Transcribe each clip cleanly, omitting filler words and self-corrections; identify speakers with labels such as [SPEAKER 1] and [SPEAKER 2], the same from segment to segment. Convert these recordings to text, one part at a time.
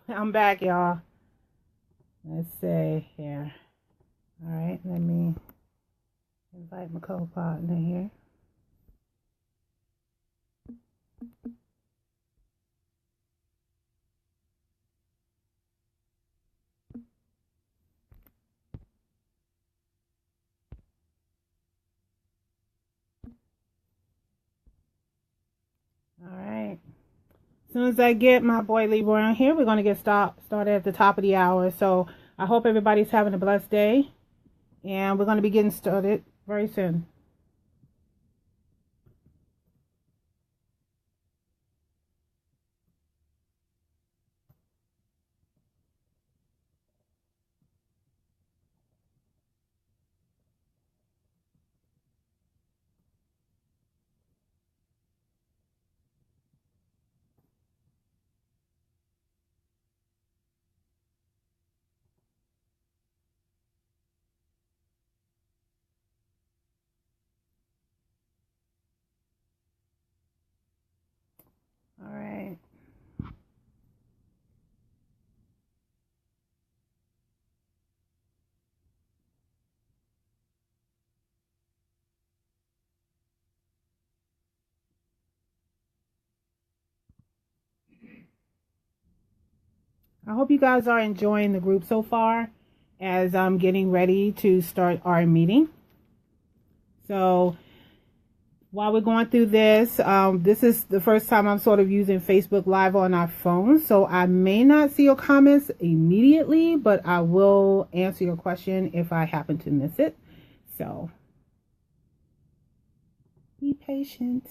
[SPEAKER 1] I'm back, y'all. Let's see here. All right, let me invite my co-partner here. All right. As soon as I get my boy Leroy on here, we're going to get started at the top of the hour. So I hope everybody's having a blessed day, and we're going to be getting started very soon. All right. I hope you guys are enjoying the group so far as I'm getting ready to start our meeting. So while we're going through this, this is the first time I'm sort of using Facebook Live on our phone. So I may not see your comments immediately, but I will answer your question if I happen to miss it. So be patient.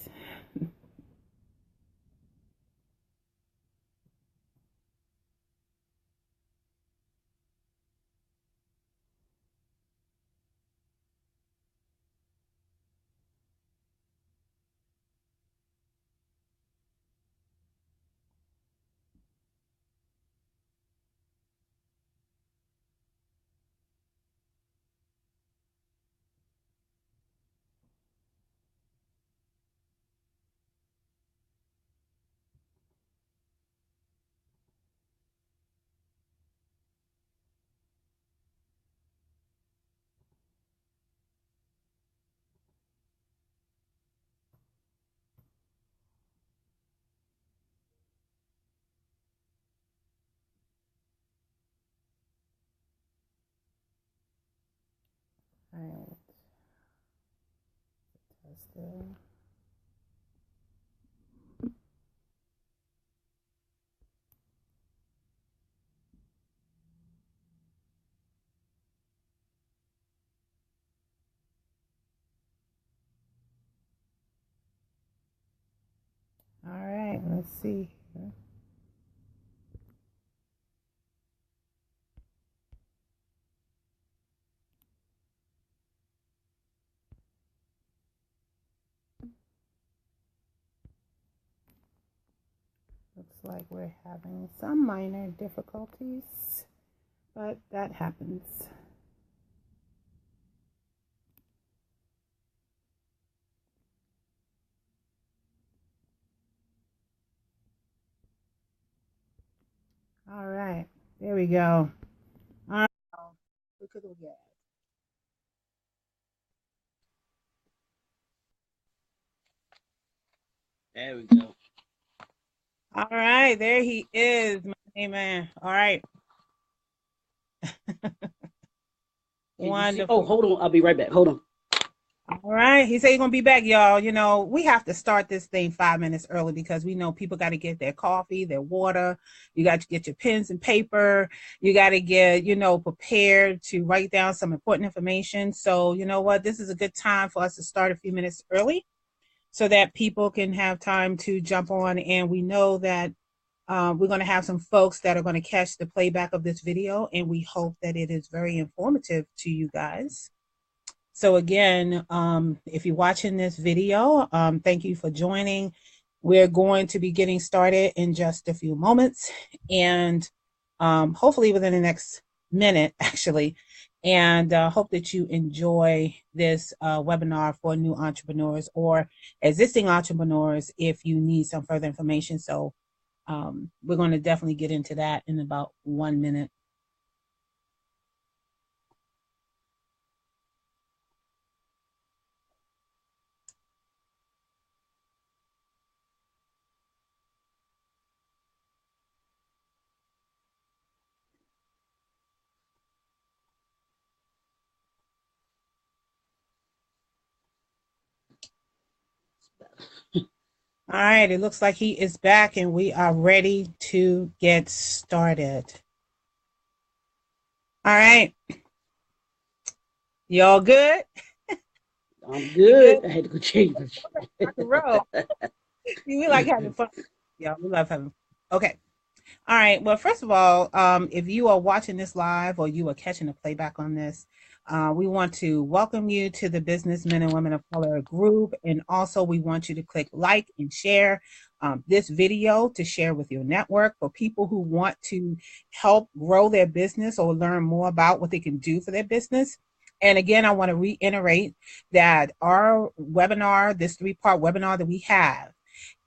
[SPEAKER 1] All right. That's good. All right. Let's see here. Looks like we're having some minor difficulties, but that happens. All right. There we go. All right. Look at the get.
[SPEAKER 2] There we go.
[SPEAKER 1] All right, there he is, my amen. All right,
[SPEAKER 2] Can you see? Oh,
[SPEAKER 1] wonderful.
[SPEAKER 2] hold on. I'll be right back. Hold on.
[SPEAKER 1] All right, he said he's gonna be back, y'all. You know, we have to start this thing 5 minutes early because we know people got to get their coffee, their water. You got to get your pens and paper. You got to get, prepared to write down some important information. So, you know what? This is a good time for us to start a few minutes early so that people can have time to jump on. And we know that we're going to have some folks that are going to catch the playback of this video, and we hope that it is very informative to you guys. So again, if you're watching this video, thank you for joining. We're going to be getting started in just a few moments, and hopefully within the next minute, actually. And hope that you enjoy this webinar for new entrepreneurs or existing entrepreneurs if you need some further information. So we're going to definitely get into that in about 1 minute. All right, it looks like he is back and we are ready to get started. All right. Y'all good?
[SPEAKER 2] I'm good. I had to go change my shit.
[SPEAKER 1] We like having fun. Yeah, we love having fun. Okay. All right. Well, first of all, if you are watching this live or you are catching a playback on this, we want to welcome you to the Businessmen and Women of Color group. And also, we want you to click like and share this video to share with your network for people who want to help grow their business or learn more about what they can do for their business. And again, I want to reiterate that our webinar, this 3-part webinar that we have,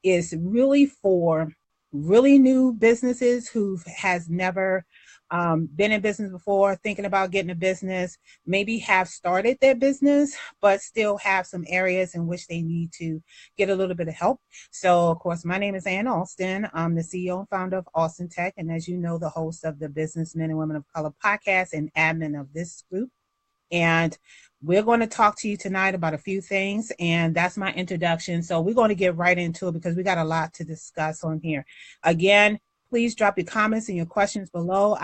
[SPEAKER 1] is really for really new businesses who has never been in business before, thinking about getting a business, maybe have started their business, but still have some areas in which they need to get a little bit of help. So, of course, my name is Ann Alston. I'm the CEO and founder of Alston Tech, and as you know, the host of the Businessmen and Women of Color podcast and admin of this group. And we're going to talk to you tonight about a few things, and that's my introduction. So we're going to get right into it because we got a lot to discuss on here. Again, please drop your comments and your questions below.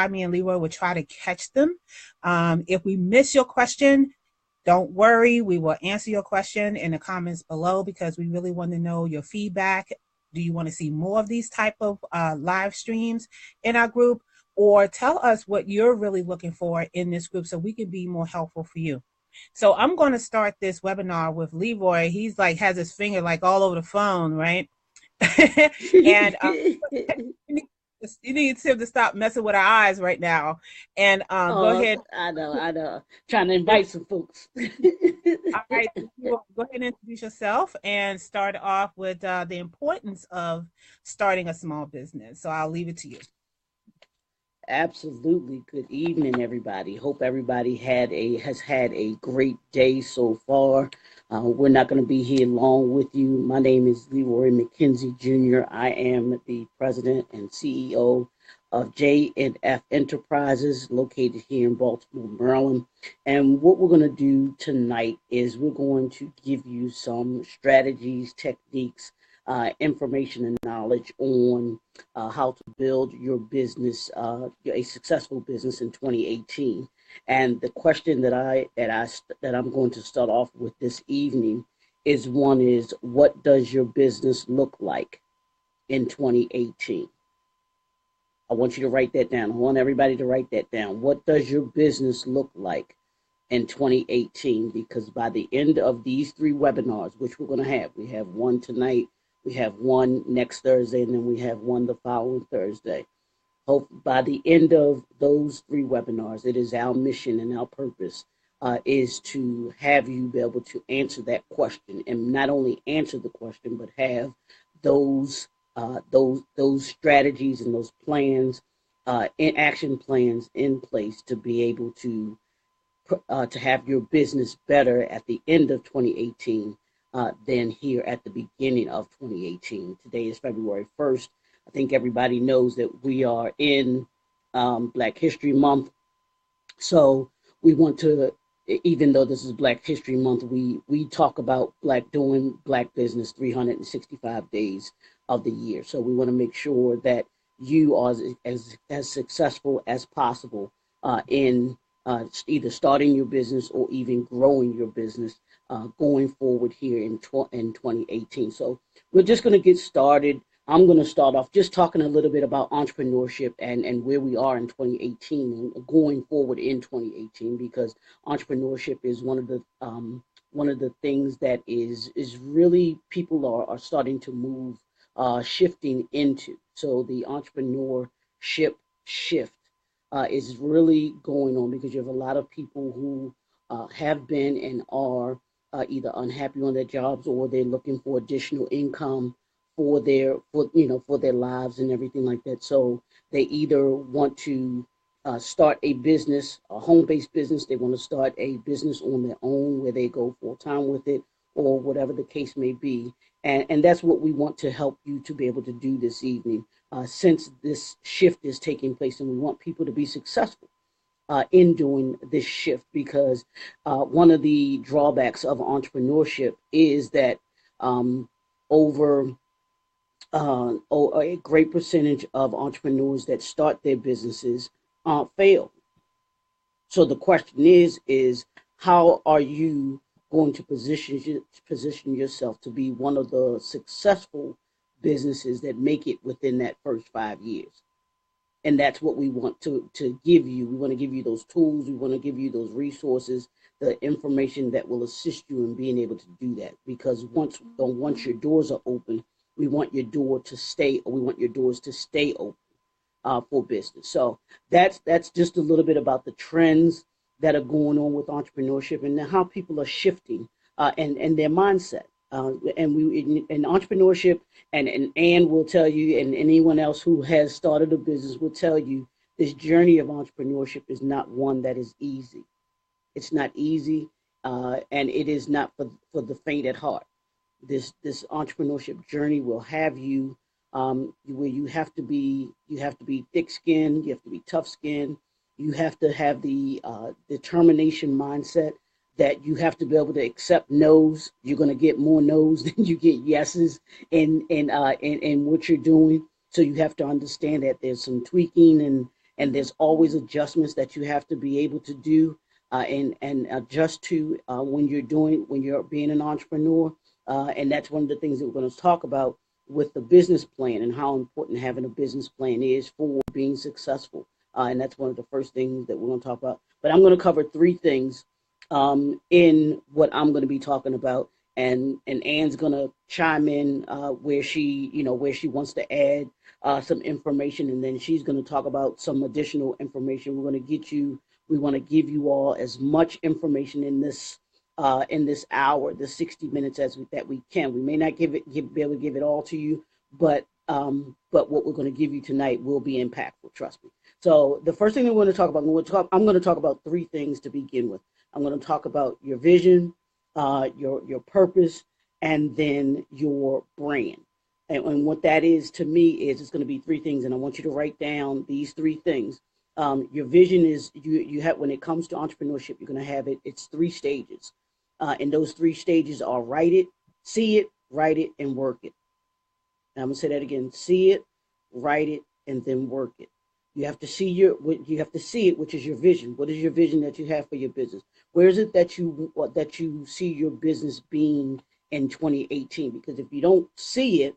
[SPEAKER 1] Me and Leroy will try to catch them. If we miss your question, don't worry. We will answer your question in the comments below because we really want to know your feedback. Do you want to see more of these type of live streams in our group? Or tell us what you're really looking for in this group so we can be more helpful for you. So I'm going to start this webinar with Leroy. He's like, has his finger like all over the phone, right? And you need him to stop messing with our eyes right now. And go ahead.
[SPEAKER 2] I know. Trying to invite some folks.
[SPEAKER 1] All right. Go ahead and introduce yourself and start off with the importance of starting a small business. So I'll leave it to you.
[SPEAKER 2] Absolutely. Good evening, everybody. Hope everybody has had a great day so far. We're not going to be here long with you. My name is Leroy McKenzie Jr. I am the president and CEO of J&F Enterprises, located here in Baltimore, Maryland. And what we're going to do tonight is we're going to give you some strategies, techniques, information and knowledge on how to build your business, a successful business in 2018. And the question that I'm going to start off with this evening is what does your business look like in 2018? I want you to write that down. I want everybody to write that down. What does your business look like in 2018? Because by the end of these 3 webinars, which we're going to have, we have one tonight, we have one next Thursday, and then we have one the following Thursday. Hope by the end of those 3 webinars, it is our mission and our purpose is to have you be able to answer that question, and not only answer the question, but have those strategies and those plans, in action plans in place to be able to have your business better at the end of 2018. Than here at the beginning of 2018. Today is February 1st. I think everybody knows that we are in Black History Month. So we want to, even though this is Black History Month, we talk about doing Black business 365 days of the year. So we want to make sure that you are as successful as possible in either starting your business or even growing your business going forward here in 2018. So we're just going to get started. I'm going to start off just talking a little bit about entrepreneurship and where we are in 2018 and going forward in 2018, because entrepreneurship is one of the things that is really people are starting to move, shifting into. So the entrepreneurship shift is really going on because you have a lot of people who have been and are either unhappy on their jobs or they're looking for additional income for their lives and everything like that. So they either want to start a business, a home-based business. They want to start a business on their own where they go full time with it, or whatever the case may be. And that's what we want to help you to be able to do this evening, since this shift is taking place, and we want people to be successful in doing this shift, because one of the drawbacks of entrepreneurship is that um, over a great percentage of entrepreneurs that start their businesses fail. So the question is how are you going to position yourself to be one of the successful businesses that make it within that first 5 years? And that's what we want to give you. We want to give you those tools. We want to give you those resources, the information that will assist you in being able to do that. Because once your doors are open, we want your door to stay, or we want your doors to stay open for business. So that's just a little bit about the trends that are going on with entrepreneurship, and how people are shifting and their mindset. And we in entrepreneurship, and Ann will tell you, and anyone else who has started a business will tell you, this journey of entrepreneurship is not one that is easy. It's not easy, and it is not for the faint at heart. This entrepreneurship journey will have you where you have to be thick skinned, you have to be tough skinned, you have to have the determination mindset that you have to be able to accept no's. You're going to get more no's than you get yeses in what you're doing. So you have to understand that there's some tweaking, and there's always adjustments that you have to be able to do and adjust to when you're being an entrepreneur. And that's one of the things that we're going to talk about with the business plan, and how important having a business plan is for being successful. And that's one of the first things that we're going to talk about. But I'm going to cover three things in what I'm going to be talking about, and Ann's going to chime in where she wants to add some information, and then she's going to talk about some additional information. We want to give you all as much information in this hour, the 60 minutes that we can. We may not be able to give it all to you, but what we're going to give you tonight will be impactful. Trust me. So the first thing that we're going to talk about, I'm going to talk about three things to begin with. I'm going to talk about your vision, your purpose, and then your brand. And what that is to me is, it's going to be three things, and I want you to write down these three things. Your vision is, you have, when it comes to entrepreneurship, you're going to have it's three stages. And those three stages are write it, see it, write it, and work it. And I'm going to say that again: see it, write it, and then work it. You have to see it, which is your vision. What is your vision that you have for your business? Where is it that you see your business being in 2018? Because if you don't see it,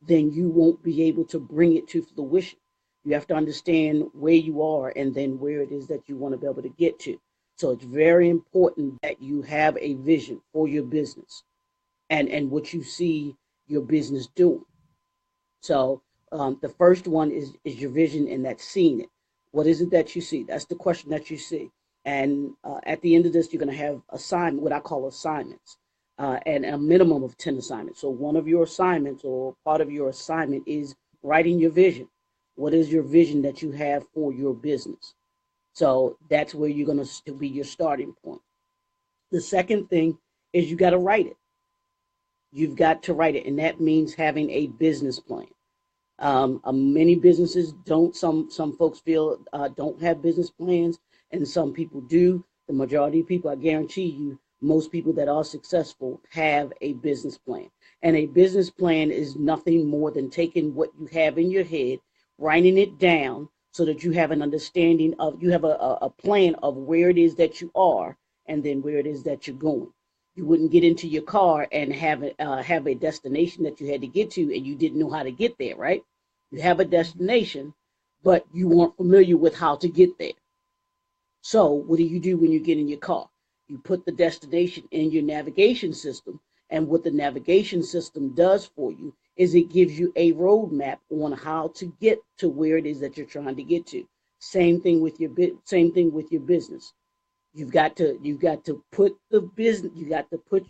[SPEAKER 2] then you won't be able to bring it to fruition. You have to understand where you are, and then where it is that you want to be able to get to. So it's very important that you have a vision for your business, and what you see your business doing. So the first one is your vision, and that's seeing it. What is it that you see? That's the question that you see. And at the end of this, you're going to have what I call assignments, and a minimum of 10 assignments. So one of your assignments, or part of your assignment, is writing your vision. What is your vision that you have for your business? So that's where you're going to be your starting point. The second thing is, you got to write it. You've got to write it, and that means having a business plan. Many businesses don't. Some folks feel don't have business plans, and some people do. The majority of people, I guarantee you, most people that are successful have a business plan. And a business plan is nothing more than taking what you have in your head, writing it down, so that you have an understanding of, you have a plan of where it is that you are, and then where it is that you're going. You wouldn't get into your car and have a destination that you had to get to, and you didn't know how to get there, right? You have a destination, but you weren't familiar with how to get there. So what do you do when you get in your car? You put the destination in your navigation system, and what the navigation system does for you is it gives you a roadmap on how to get to where it is that you're trying to get to. Same thing with your business. You've got to put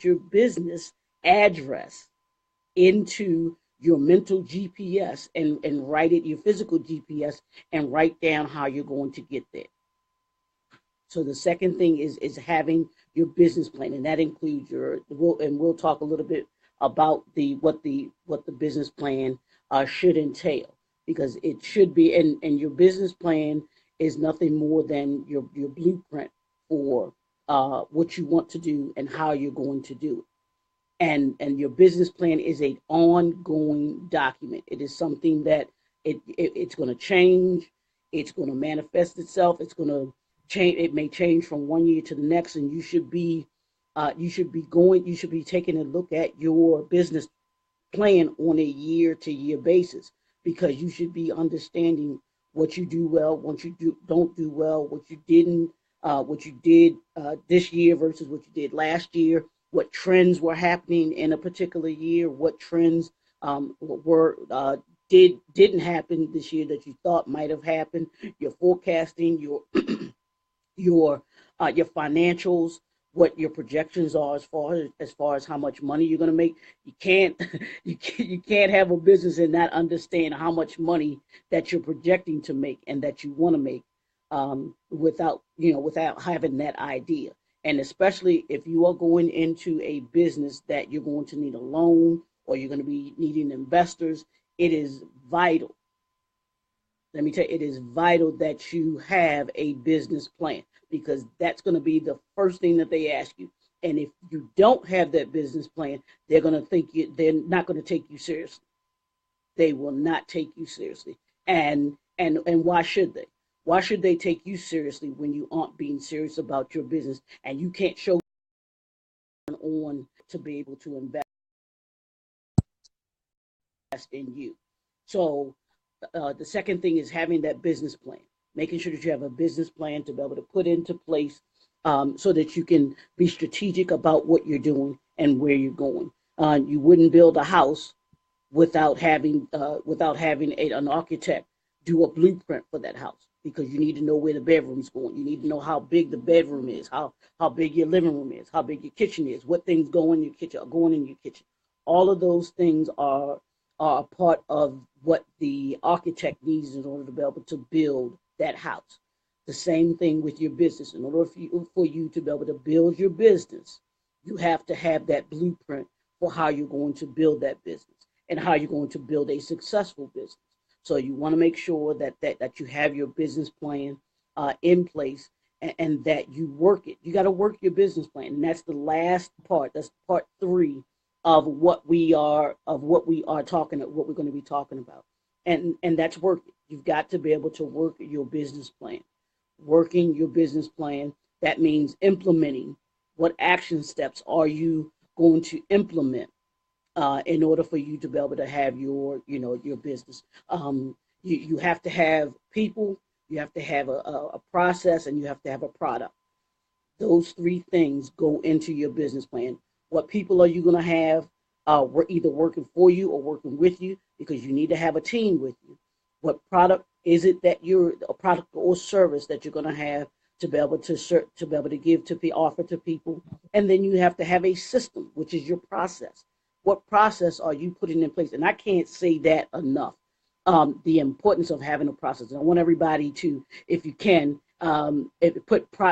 [SPEAKER 2] your business address into your mental GPS and write it, your physical GPS, and write down how you're going to get there. So the second thing is having your business plan, and that includes we'll talk a little bit about what the business plan should entail, because it should be, and your business plan is nothing more than your blueprint for what you want to do and how you're going to do it. And your business plan is an ongoing document. It is something that it's going to change. It's going to manifest itself. It's going to change. It may change from one year to the next, and you should be taking a look at your business plan on a year to year basis, because you should be understanding what you do well, what you don't do well, what you did this year versus what you did last year, what trends were happening in a particular year, what trends didn't happen this year that you thought might have happened. Your forecasting, your financials, what your projections are as far as how much money you're going to make. You can't you can't have a business and not understand how much money that you're projecting to make and that you want to make, without having that idea. And especially if you are going into a business that you're going to need a loan or you're going to be needing investors, it is vital. Let me tell you, it is vital that you have a business plan, because that's going to be the first thing that they ask you. And if you don't have that business plan, they're not going to take you seriously. They will not take you seriously. And why should they? Why should they take you seriously when you aren't being serious about your business and you can't show on to be able to invest in you? So the second thing is having that business plan, making sure that you have a business plan to be able to put into place, so that you can be strategic about what you're doing and where you're going. You wouldn't build a house without having an architect do a blueprint for that house, because you need to know where the bedroom's going. You need to know how big the bedroom is, how big your living room is, how big your kitchen is, what things go in your kitchen are going in your kitchen. All of those things are a part of what the architect needs in order to be able to build that house. The same thing with your business. In order for you to be able to build your business, you have to have that blueprint for how you're going to build that business and how you're going to build a successful business. So you want to make sure that you have your business plan in place, and that you work it. You got to work your business plan, and that's the last part. That's part 3 of what we're going to be talking about, and that's working. You've got to be able to work your business plan. Working your business plan, that means implementing. What action steps are you going to implement in order for you to be able to have your business? You have to have people, you have to have a process, and you have to have a product. Those 3 things go into your business plan. What people are you going to have either working for you or working with you, because you need to have a team with you? What product is it that a product or service that you're going to have to be able to give to offer to people? And then you have to have a system, which is your process. What process are you putting in place? And I can't say that enough. The importance of having a process. And I want everybody to, if you can,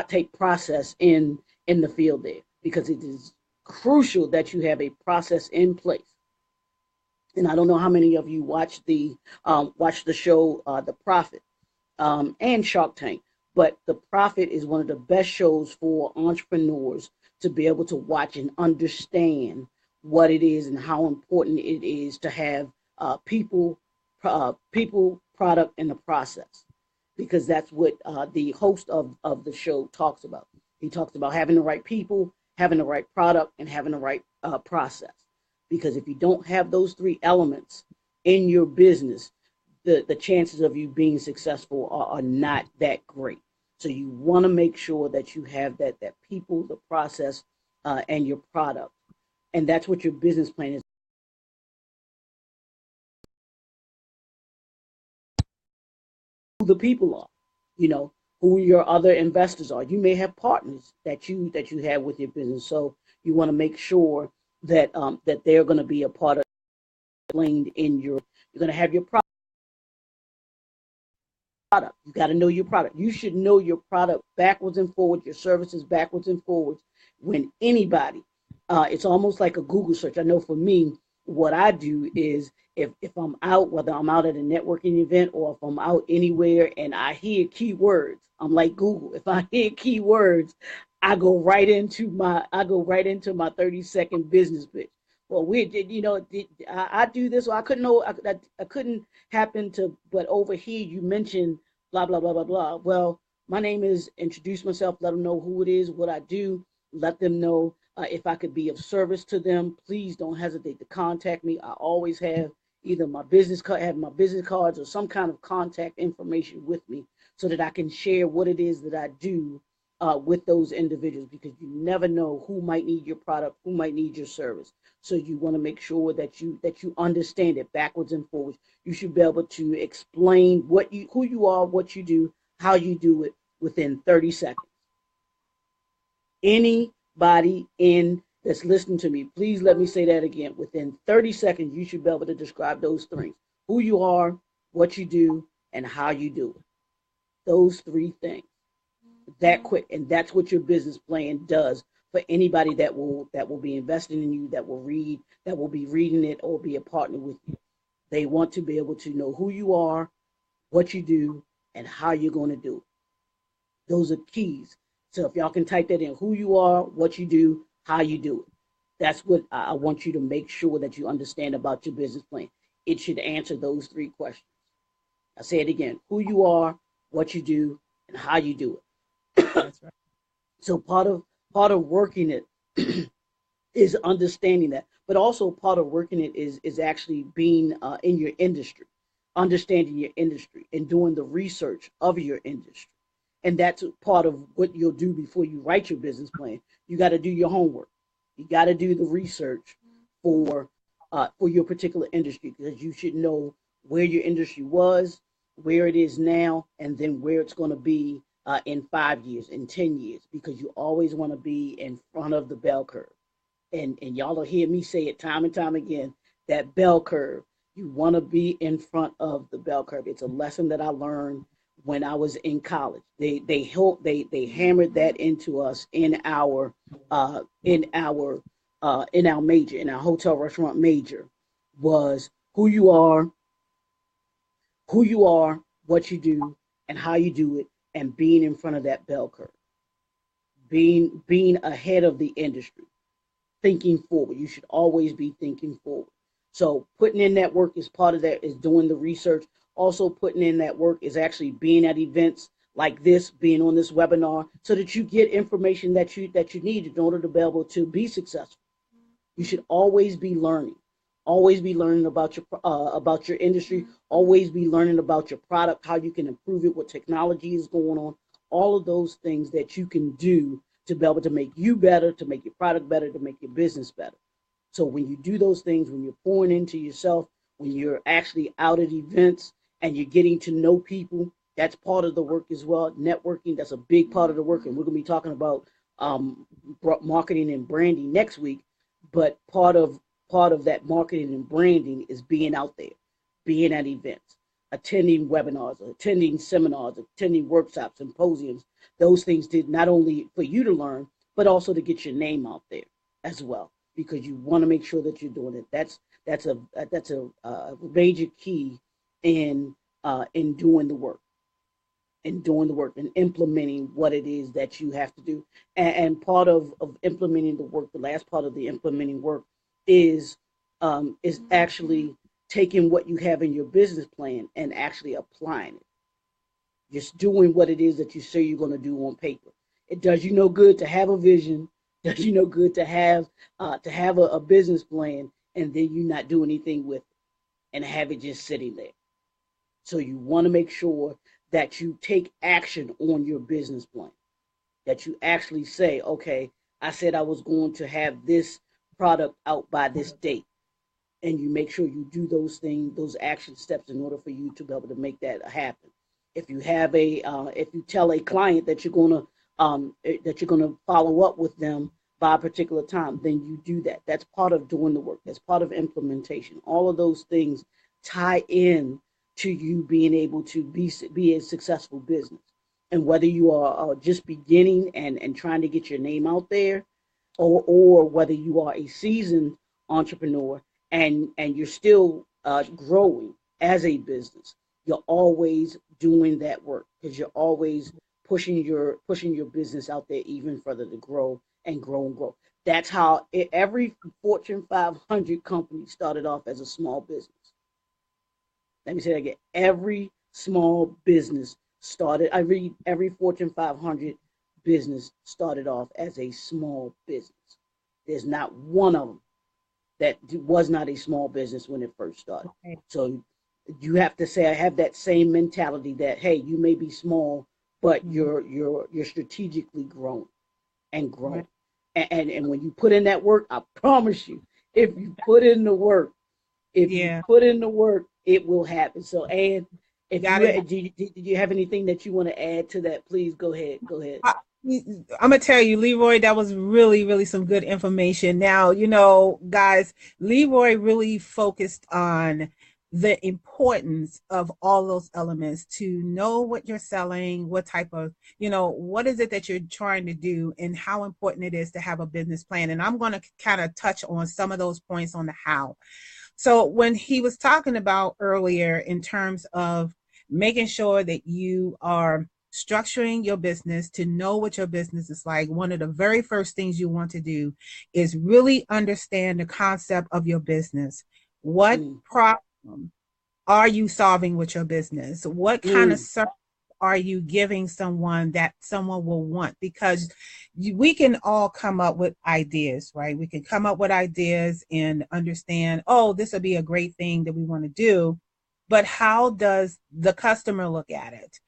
[SPEAKER 2] take process in the field there, because it is crucial that you have a process in place. And I don't know how many of you watch the show The Profit and Shark Tank, but The Profit is one of the best shows for entrepreneurs to be able to watch and understand what it is and how important it is to have people, product, and the process, because that's what the host of the show talks about. He talks about having the right people, having the right product, and having the right process. Because if you don't have those 3 elements in your business, the chances of you being successful are not that great. So you want to make sure that you have that people, the process, and your product. And that's what your business plan is. Who the people are, who your other investors are. You may have partners that you have with your business. So you want to make sure that they're going to be a part of explained in you're going to have your product. You got to know your product. You should know your product backwards and forwards, your services backwards and forwards. When anybody, it's almost like a Google search. I know for me, what I do is if I'm out, whether I'm out at a networking event or if I'm out anywhere and I hear keywords, I'm like Google. If I hear keywords, I go right into my 30-second business pitch. Well, we did, I do this, or I couldn't know, I couldn't happen to, but over here you mentioned blah, blah, blah, blah, blah. Well, my name is, introduce myself, let them know who it is, what I do, let them know if I could be of service to them. Please don't hesitate to contact me. I always have either my business card, have my business cards or some kind of contact information with me so that I can share what it is that I do with those individuals, because you never know who might need your product, who might need your service. So you want to make sure that you understand it backwards and forwards. You should be able to explain who you are, what you do, how you do it within 30 seconds. Anybody that's listening to me, please let me say that again. Within 30 seconds, you should be able to describe those things: who you are, what you do, and how you do it. Those three things. That quick, and that's what your business plan does for anybody that will be investing in you, that will be reading it or be a partner with you. They want to be able to know who you are, what you do, and how you're going to do it. Those are keys. So if y'all can type that in: who you are, what you do, how you do it. That's what I want you to make sure that you understand about your business plan. It should answer those three questions. I say it again: who you are, what you do, and how you do it.
[SPEAKER 1] That's right.
[SPEAKER 2] So part of working it is understanding that, but also part of working it is actually being in your industry, understanding your industry, and doing the research of your industry. And that's part of what you'll do before you write your business plan. You got to do your homework. You got to do the research for your particular industry, because you should know where your industry was, where it is now, and then where it's going to be in 5 years, in 10 years, because you always want to be in front of the bell curve. And y'all will hear me say it time and time again, that bell curve. You want to be in front of the bell curve. It's a lesson that I learned when I was in college. They hammered that into us in our major, in our hotel restaurant major, was who you are, what you do, and how you do it, and being in front of that bell curve, being ahead of the industry, thinking forward. You should always be thinking forward. So putting in that work is part of that, is doing the research. Also putting in that work is actually being at events like this, being on this webinar, so that you get information that you need in order to be able to be successful. You should always be learning. Always be learning about your industry. Always be learning about your product, how you can improve it, what technology is going on. All of those things that you can do to be able to make you better, to make your product better, to make your business better. So when you do those things, when you're pouring into yourself, when you're actually out at events and you're getting to know people, that's part of the work as well. Networking, that's a big part of the work. And we're going to be talking about marketing and branding next week. But part of that marketing and branding is being out there, being at events, attending webinars, attending seminars, attending workshops, symposiums. Those things did not only for you to learn, but also to get your name out there as well, because you want to make sure that you're doing it. That's a major key in doing the work, and implementing what it is that you have to do. And part of implementing the work, the last part of the implementing work is actually taking what you have in your business plan and actually applying it. Just doing what it is that you say you're going to do on paper. It does you no good to have a vision, does you no good to have a business plan and then you not do anything with it and have it just sitting there. So you want to make sure that you take action on your business plan, that you actually say, okay, I said I was going to have this product out by this date. And you make sure you do those things, those action steps, in order for you to be able to make that happen. If you have if you tell a client that you're gonna follow up with them by a particular time, then you do that. That's part of doing the work. That's part of implementation. All of those things tie in to you being able to be a successful business. And whether you are just beginning and trying to get your name out there, or whether you are a seasoned entrepreneur and you're still growing as a business, you're always doing that work because you're always pushing your business out there even further to grow and grow and grow. That's how every Fortune 500 company started off as a small business. Let me say that again. Every small business started. I read every Fortune 500 business started off as a small business. There's not one of them that was not a small business when it first started.
[SPEAKER 1] Okay.
[SPEAKER 2] So you have to say I have that same mentality that hey, you may be small, but you're strategically growing and growing.
[SPEAKER 1] Right.
[SPEAKER 2] And when you put in that work, I promise you, if you put in the work,
[SPEAKER 1] Yeah.
[SPEAKER 2] it will happen. So, Ann, if
[SPEAKER 1] Got
[SPEAKER 2] you
[SPEAKER 1] it.
[SPEAKER 2] do you have anything that you want to add to that, please go ahead. Go ahead.
[SPEAKER 1] I'm gonna tell you, Leroy, that was really, really some good information. Now, guys, Leroy really focused on the importance of all those elements to know what you're selling, what type of, what is it that you're trying to do, and how important it is to have a business plan. And I'm going to kind of touch on some of those points on the how. So when he was talking about earlier in terms of making sure that you are structuring your business to know what your business is like, one of the very first things you want to do is really understand the concept of your business. What problem are you solving with your business? What kind of service are you giving someone that someone will want? Because we can all come up with ideas, right? We can come up with ideas and understand, oh, this will be a great thing that we want to do. But how does the customer look at it?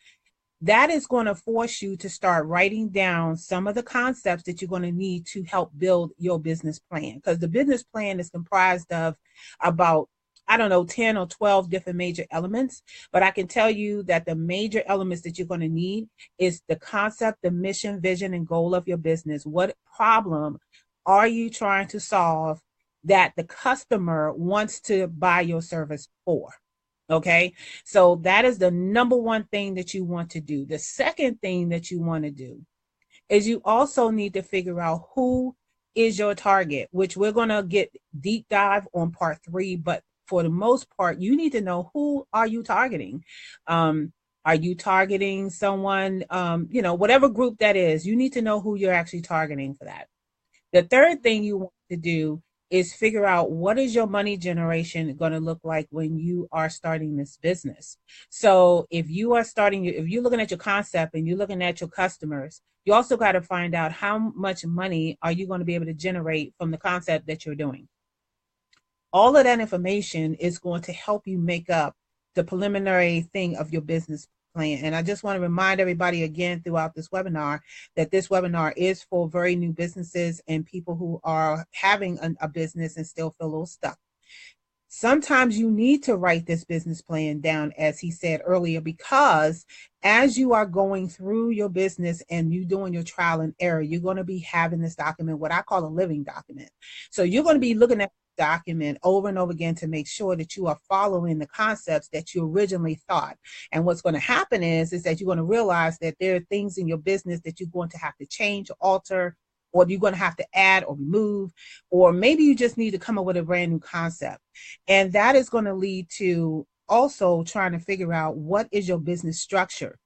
[SPEAKER 1] That is going to force you to start writing down some of the concepts that you're going to need to help build your business plan. Because the business plan is comprised of about, I don't know, 10 or 12 different major elements. But I can tell you that the major elements that you're going to need is the concept, the mission, vision, and goal of your business. What problem are you trying to solve that the customer wants to buy your service for? Okay, so that is the number one thing that you want to do. The second thing that you want to do is you also need to figure out who is your target, which we're going to get deep dive on part 3. But for the most part, you need to know, who are you targeting? Are you targeting someone, whatever group that is, you need to know who you're actually targeting for that. The third thing you want to do is figure out, what is your money generation going to look like when you are starting this business. So if you're looking at your concept and you're looking at your customers, you also got to find out how much money are you going to be able to generate from the concept that you're doing. All of that information is going to help you make up the preliminary thing of your business plan. And I just want to remind everybody again throughout this webinar that this webinar is for very new businesses and people who are having a business and still feel a little stuck. Sometimes you need to write this business plan down, as he said earlier, because as you are going through your business and you doing your trial and error, you're going to be having this document, what I call a living document. So you're going to be looking at the document over and over again to make sure that you are following the concepts that you originally thought. And what's going to happen is that you're going to realize that there are things in your business that you're going to have to change, alter, or you're going to have to add or remove, or maybe you just need to come up with a brand new concept. And that is going to lead to also trying to figure out, what is your business structure?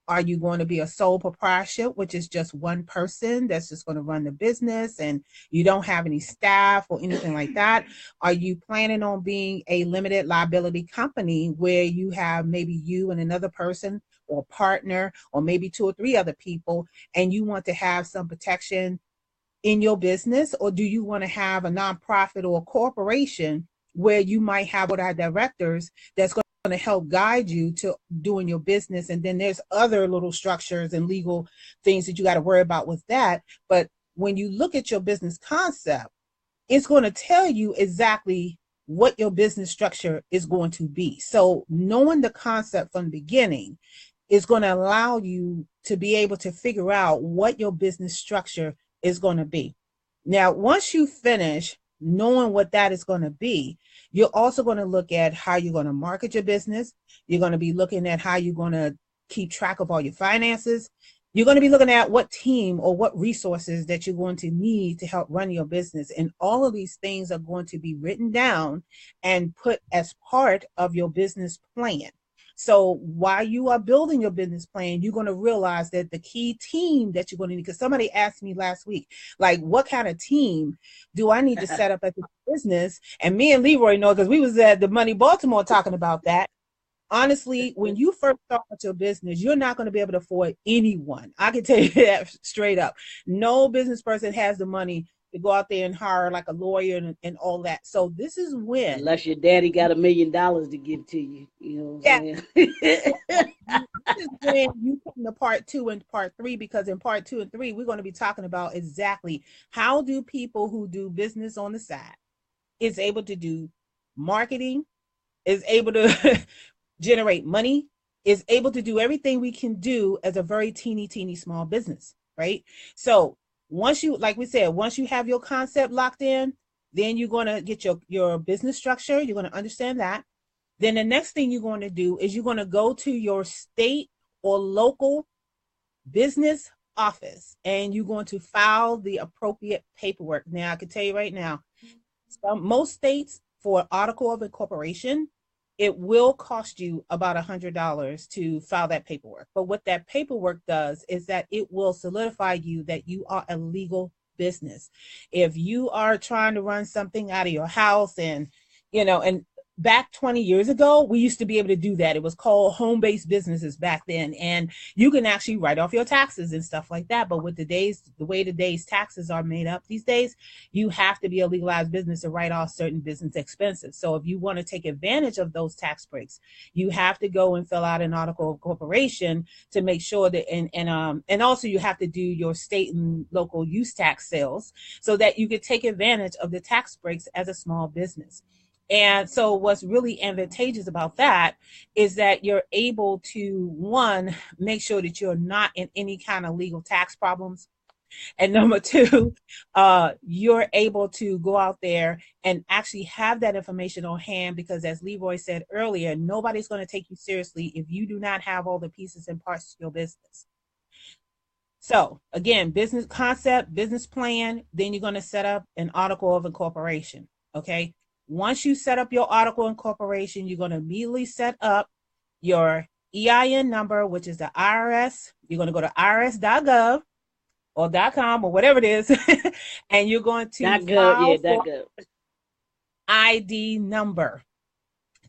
[SPEAKER 1] Are you going to be a sole proprietorship, which is just one person that's just going to run the business and you don't have any staff or anything like that? Are you planning on being a limited liability company where you have maybe you and another person or partner, or maybe 2 or 3 other people, and you want to have some protection in your business? Or do you want to have a nonprofit or a corporation where you might have board of directors that's going to help guide you to doing your business? And then there's other little structures and legal things that you got to worry about with that. But when you look at your business concept, it's going to tell you exactly what your business structure is going to be. So knowing the concept from the beginning is going to allow you to be able to figure out what your business structure is going to be. Now, once you finish knowing what that is going to be, you're also going to look at how you're going to market your business. You're going to be looking at how you're going to keep track of all your finances. You're going to be looking at what team or what resources that you're going to need to help run your business. And all of these things are going to be written down and put as part of your business plan. So while you are building your business plan, you're going to realize that the key team that you're going to need, because somebody asked me last week, like, what kind of team do I need to set up at the business? And me and Leroy know, because we was at the Money Baltimore talking about that. Honestly, when you first start your business, you're not going to be able to afford anyone. I can tell you that straight up. No business person has the money to go out there and hire like a lawyer and all that. So this is when,
[SPEAKER 2] unless your daddy got $1 million to give to you, you know what I'm
[SPEAKER 1] saying? So this is when you come to part 2 and part 3, because in part 2 and 3, we're going to be talking about exactly how do people who do business on the side is able to do marketing, is able to generate money, is able to do everything we can do as a very teeny small business, right? So once you, like we said, once you have your concept locked in, then you're going to get your business structure. You're going to understand that. Then the next thing you're going to do is you're going to go to your state or local business office and you're going to file the appropriate paperwork. Now, I can tell you right now, most states for article of incorporation, it will cost you about $100 to file that paperwork. But what that paperwork does is that it will solidify you that you are a legal business. If you are trying to run something out of your house and, and back 20 years ago, we used to be able to do that. It was called home-based businesses back then. And you can actually write off your taxes and stuff like that. But with the way today's taxes are made up these days, you have to be a legalized business to write off certain business expenses. So if you want to take advantage of those tax breaks, you have to go and fill out an article of incorporation to make sure that, and also you have to do your state and local use tax sales so that you can take advantage of the tax breaks as a small business. And so what's really advantageous about that is that you're able to, one, make sure that you're not in any kind of legal tax problems. And number 2, you're able to go out there and actually have that information on hand, because as Leroy said earlier, nobody's going to take you seriously if you do not have all the pieces and parts to your business. So again, business concept, business plan, then you're going to set up an article of incorporation. Okay. Once you set up your article of incorporation, you're going to immediately set up your EIN number, which is the IRS. You're going to go to irs.gov or .com or whatever it is, and you're going to
[SPEAKER 2] file for
[SPEAKER 1] ID number.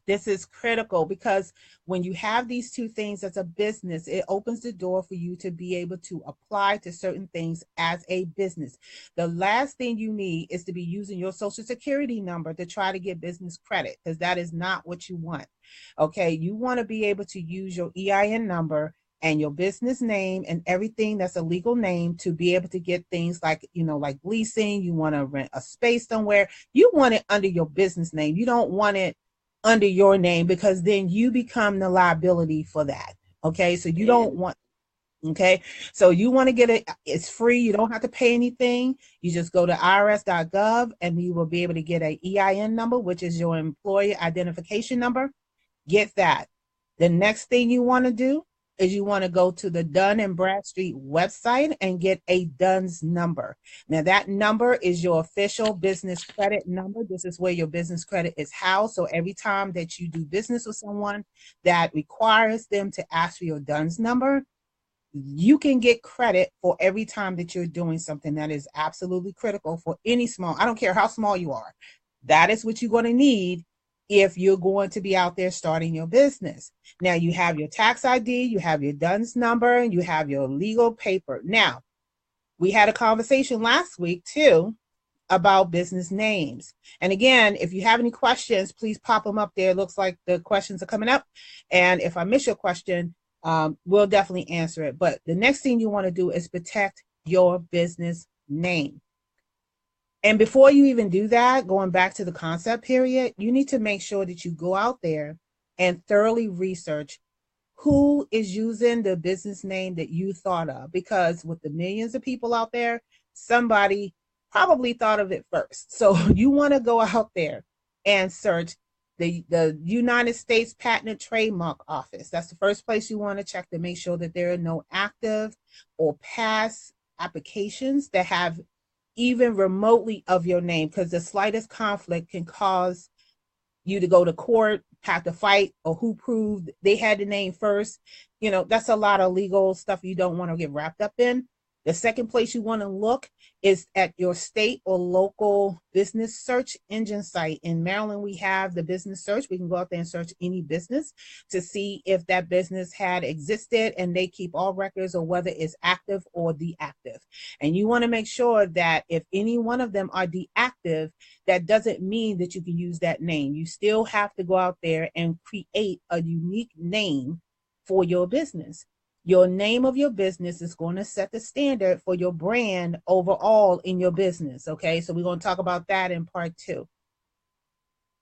[SPEAKER 1] This is critical because when you have these two things as a business, it opens the door for you to be able to apply to certain things as a business. The last thing you need is to be using your social security number to try to get business credit, because that is not what you want. Okay, you want to be able to use your EIN number and your business name and everything that's a legal name to be able to get things like, like leasing. You want to rent a space somewhere. You want it under your business name. You don't want it under your name, because then you become the liability for that. Okay, so you don't want, okay, so you want to get it, it's free, you don't have to pay anything. You just go to irs.gov and you will be able to get an EIN number, which is your employee identification number. Get that. The next thing you want to do is you want to go to the Dun & Bradstreet website and get a DUNS number. Now that number is your official business credit number. This is where your business credit is housed. So every time that you do business with someone that requires them to ask for your DUNS number, you can get credit for every time that you're doing something. That is absolutely critical for any small, I don't care how small you are. That is what you're going to need if you're going to be out there starting your business. Now you have your tax ID, you have your DUNS number, and you have your legal paper. Now, we had a conversation last week too about business names. And again, if you have any questions, please pop them up there. It looks like the questions are coming up. And if I miss your question, we'll definitely answer it. But the next thing you want to do is protect your business name. And before you even do that, going back to the concept period, you need to make sure that you go out there and thoroughly research who is using the business name that you thought of. Because with the millions of people out there, somebody probably thought of it first. So you want to go out there and search the United States Patent and Trademark Office. That's the first place you want to check to make sure that there are no active or past applications that have even remotely of your name, because the slightest conflict can cause you to go to court, have to fight, or who proved they had the name first. You know, that's a lot of legal stuff you don't want to get wrapped up in. The second place you want to look is at your state or local business search engine site. In Maryland, we have the business search. We can go out there and search any business to see if that business had existed, and they keep all records of whether it's active or deactive. And you want to make sure that if any one of them are deactive, that doesn't mean that you can use that name. You still have to go out there and create a unique name for your business. Your name of your business is going to set the standard for your brand overall in your business. Okay, so we're going to talk about that in part 2.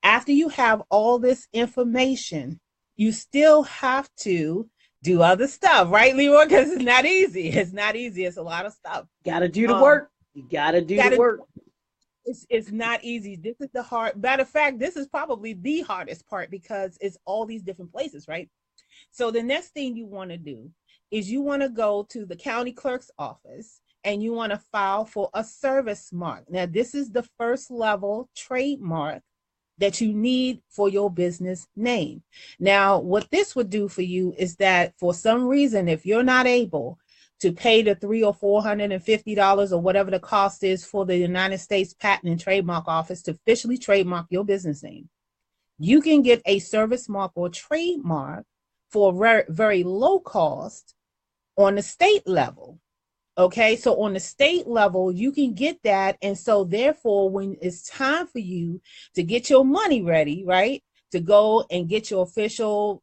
[SPEAKER 1] After you have all this information, you still have to do other stuff, right, Leroy? Because it's not easy. It's not easy. It's a lot of stuff.
[SPEAKER 2] Got to do the work. You got to do the work.
[SPEAKER 1] It's not easy. This is the hard. Matter of fact, this is probably the hardest part because it's all these different places, right? So the next thing you want to do is you want to go to the county clerk's office and you want to file for a service mark. Now, this is the first level trademark that you need for your business name. Now, what this would do for you is that for some reason, if you're not able to pay the $300 or $450 or whatever the cost is for the United States Patent and Trademark Office to officially trademark your business name, you can get a service mark or trademark for very, very low cost on the state level. Okay, so on the state level, you can get that. And so therefore, when it's time for you to get your money ready, right, to go and get your official,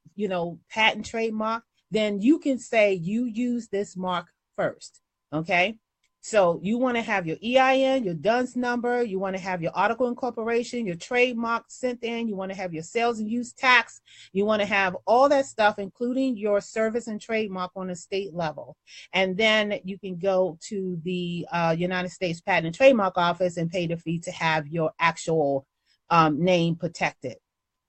[SPEAKER 1] patent trademark, then you can say you use this mark first. Okay, so you want to have your EIN, your DUNS number, you want to have your article of incorporation, your trademark sent in, you want to have your sales and use tax, you want to have all that stuff, including your service and trademark on a state level. And then you can go to the United States Patent and Trademark Office and pay the fee to have your actual name protected.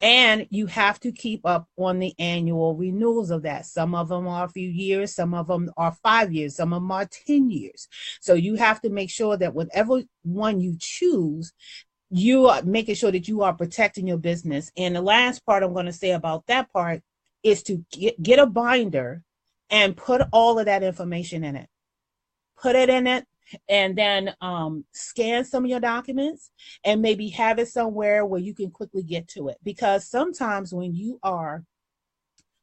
[SPEAKER 1] And you have to keep up on the annual renewals of that. Some of them are a few years, some of them are 5 years, some of them are 10 years. So you have to make sure that whatever one you choose, you are making sure that you are protecting your business. And the last part I'm going to say about that part is to get a binder and put all of that information in it. Put it in it, and then scan some of your documents and maybe have it somewhere where you can quickly get to it. Because sometimes when you are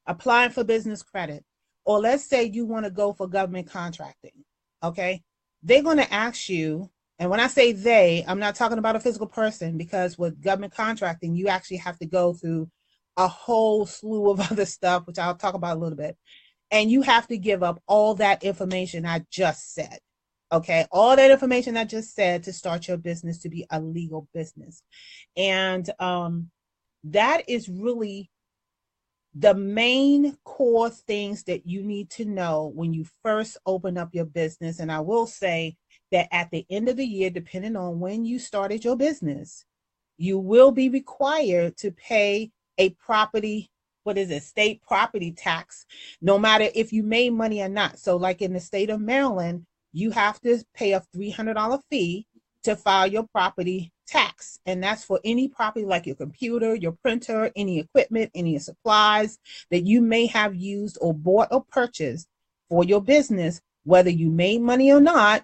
[SPEAKER 1] applying for business credit, or let's say you want to go for government contracting, okay, they're going to ask you, and when I say they, I'm not talking about a physical person, because with government contracting, you actually have to go through a whole slew of other stuff, which I'll talk about a little bit. And you have to give up all that information I just said. Okay, all that information I just said to start your business to be a legal business. And that is really the main core things that you need to know when you first open up your business. And I will say that at the end of the year, depending on when you started your business, you will be required to pay a state property tax, no matter if you made money or not. So like in the state of Maryland, you have to pay a $300 fee to file your property tax. And that's for any property like your computer, your printer, any equipment, any supplies that you may have used or bought or purchased for your business, whether you made money or not.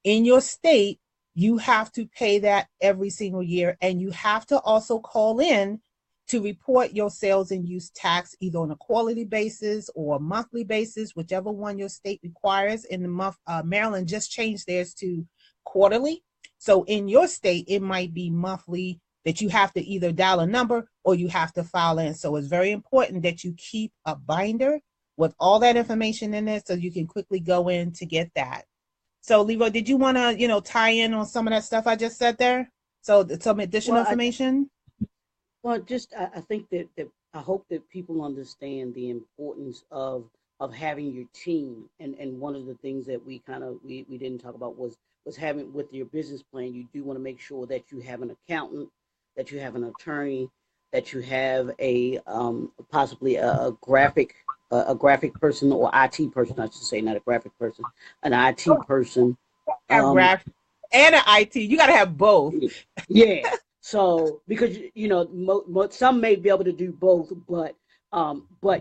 [SPEAKER 1] In your state, you have to pay that every single year. And you have to also call in to report your sales and use tax either on a quarterly basis or a monthly basis, whichever one your state requires. In the month, Maryland just changed theirs to quarterly. So in your state, it might be monthly that you have to either dial a number or you have to file in. So it's very important that you keep a binder with all that information in it so you can quickly go in to get that. So Leroy, did you want to, tie in on some of that stuff I just said there? So some additional information?
[SPEAKER 2] I think that I hope that people understand the importance of having your team. And one of the things that we didn't talk about was having with your business plan, you do want to make sure that you have an accountant, that you have an attorney, that you have a possibly a graphic person or IT person, I should say, not a graphic person, an IT person.
[SPEAKER 1] Have
[SPEAKER 2] Um,
[SPEAKER 1] graphics and an IT. You got to have both.
[SPEAKER 2] yeah. So because some may be able to do both, but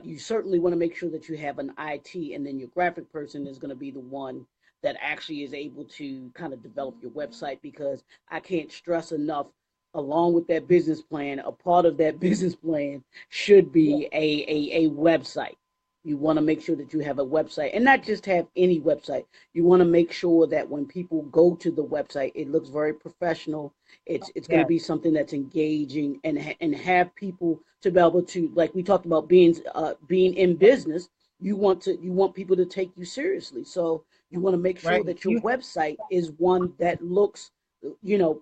[SPEAKER 2] you certainly want to make sure that you have an IT, and then your graphic person is going to be the one that actually is able to kind of develop your website. Because I can't stress enough, along with that business plan, a part of that business plan should be a website. You want to make sure that you have a website, and not just have any website. You want to make sure that when people go to the website, it looks very professional. It's going to
[SPEAKER 1] Yeah.
[SPEAKER 2] be something that's engaging, and have people to be able to, like we talked about, being in business. You want people to take you seriously. So you want to make sure
[SPEAKER 1] Right.
[SPEAKER 2] that your website is one that looks,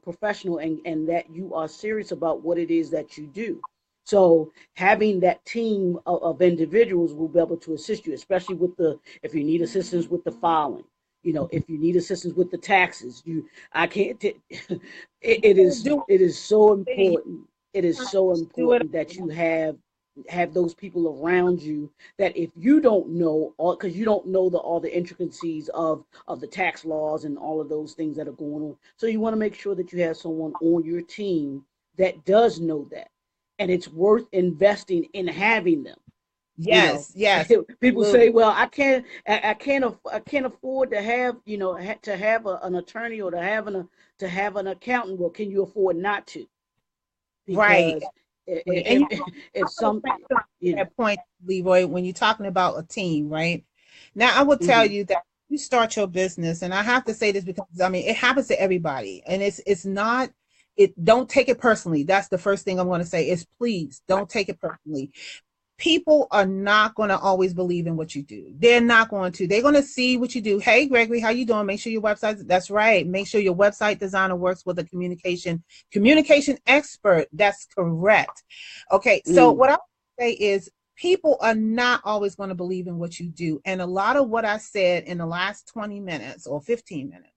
[SPEAKER 2] professional, and that you are serious about what it is that you do. So having that team of individuals will be able to assist you, especially with if you need assistance with the filing, if you need assistance with the taxes. I can't.
[SPEAKER 1] Do
[SPEAKER 2] It is so
[SPEAKER 1] it.
[SPEAKER 2] important. It is so
[SPEAKER 1] Do it.
[SPEAKER 2] important that you have those people around you, that if you don't know all, because you don't know all the intricacies of the tax laws and all of those things that are going on. So you want to make sure that you have someone on your team that does know that, and it's worth investing in having them. you know
[SPEAKER 1] Yes. Yes.
[SPEAKER 2] People say,
[SPEAKER 1] Absolutely.
[SPEAKER 2] well, I can't afford to have, to have an attorney, or to have an accountant. Well, can you afford not to?
[SPEAKER 1] Right.
[SPEAKER 2] Because
[SPEAKER 1] And
[SPEAKER 2] if, if some you know
[SPEAKER 1] that point, Leroy, when you're talking about a team, right? Now, I will tell
[SPEAKER 2] mhm.
[SPEAKER 1] you that you start your business, and I have to say this because I mean it happens to everybody, and it's not. It don't take it personally. That's the first thing I'm going to say is please don't take it personally. People are not going to always believe in what you do. They're not going to. They're going to see what you do. Hey, Gregory, how you doing? Make sure your website. That's right. Make sure your website designer works with a communication expert. That's correct. Okay. So
[SPEAKER 2] Mm,
[SPEAKER 1] what I say is people are not always going to believe in what you do. And a lot of what I said in the last 20 minutes or 15 minutes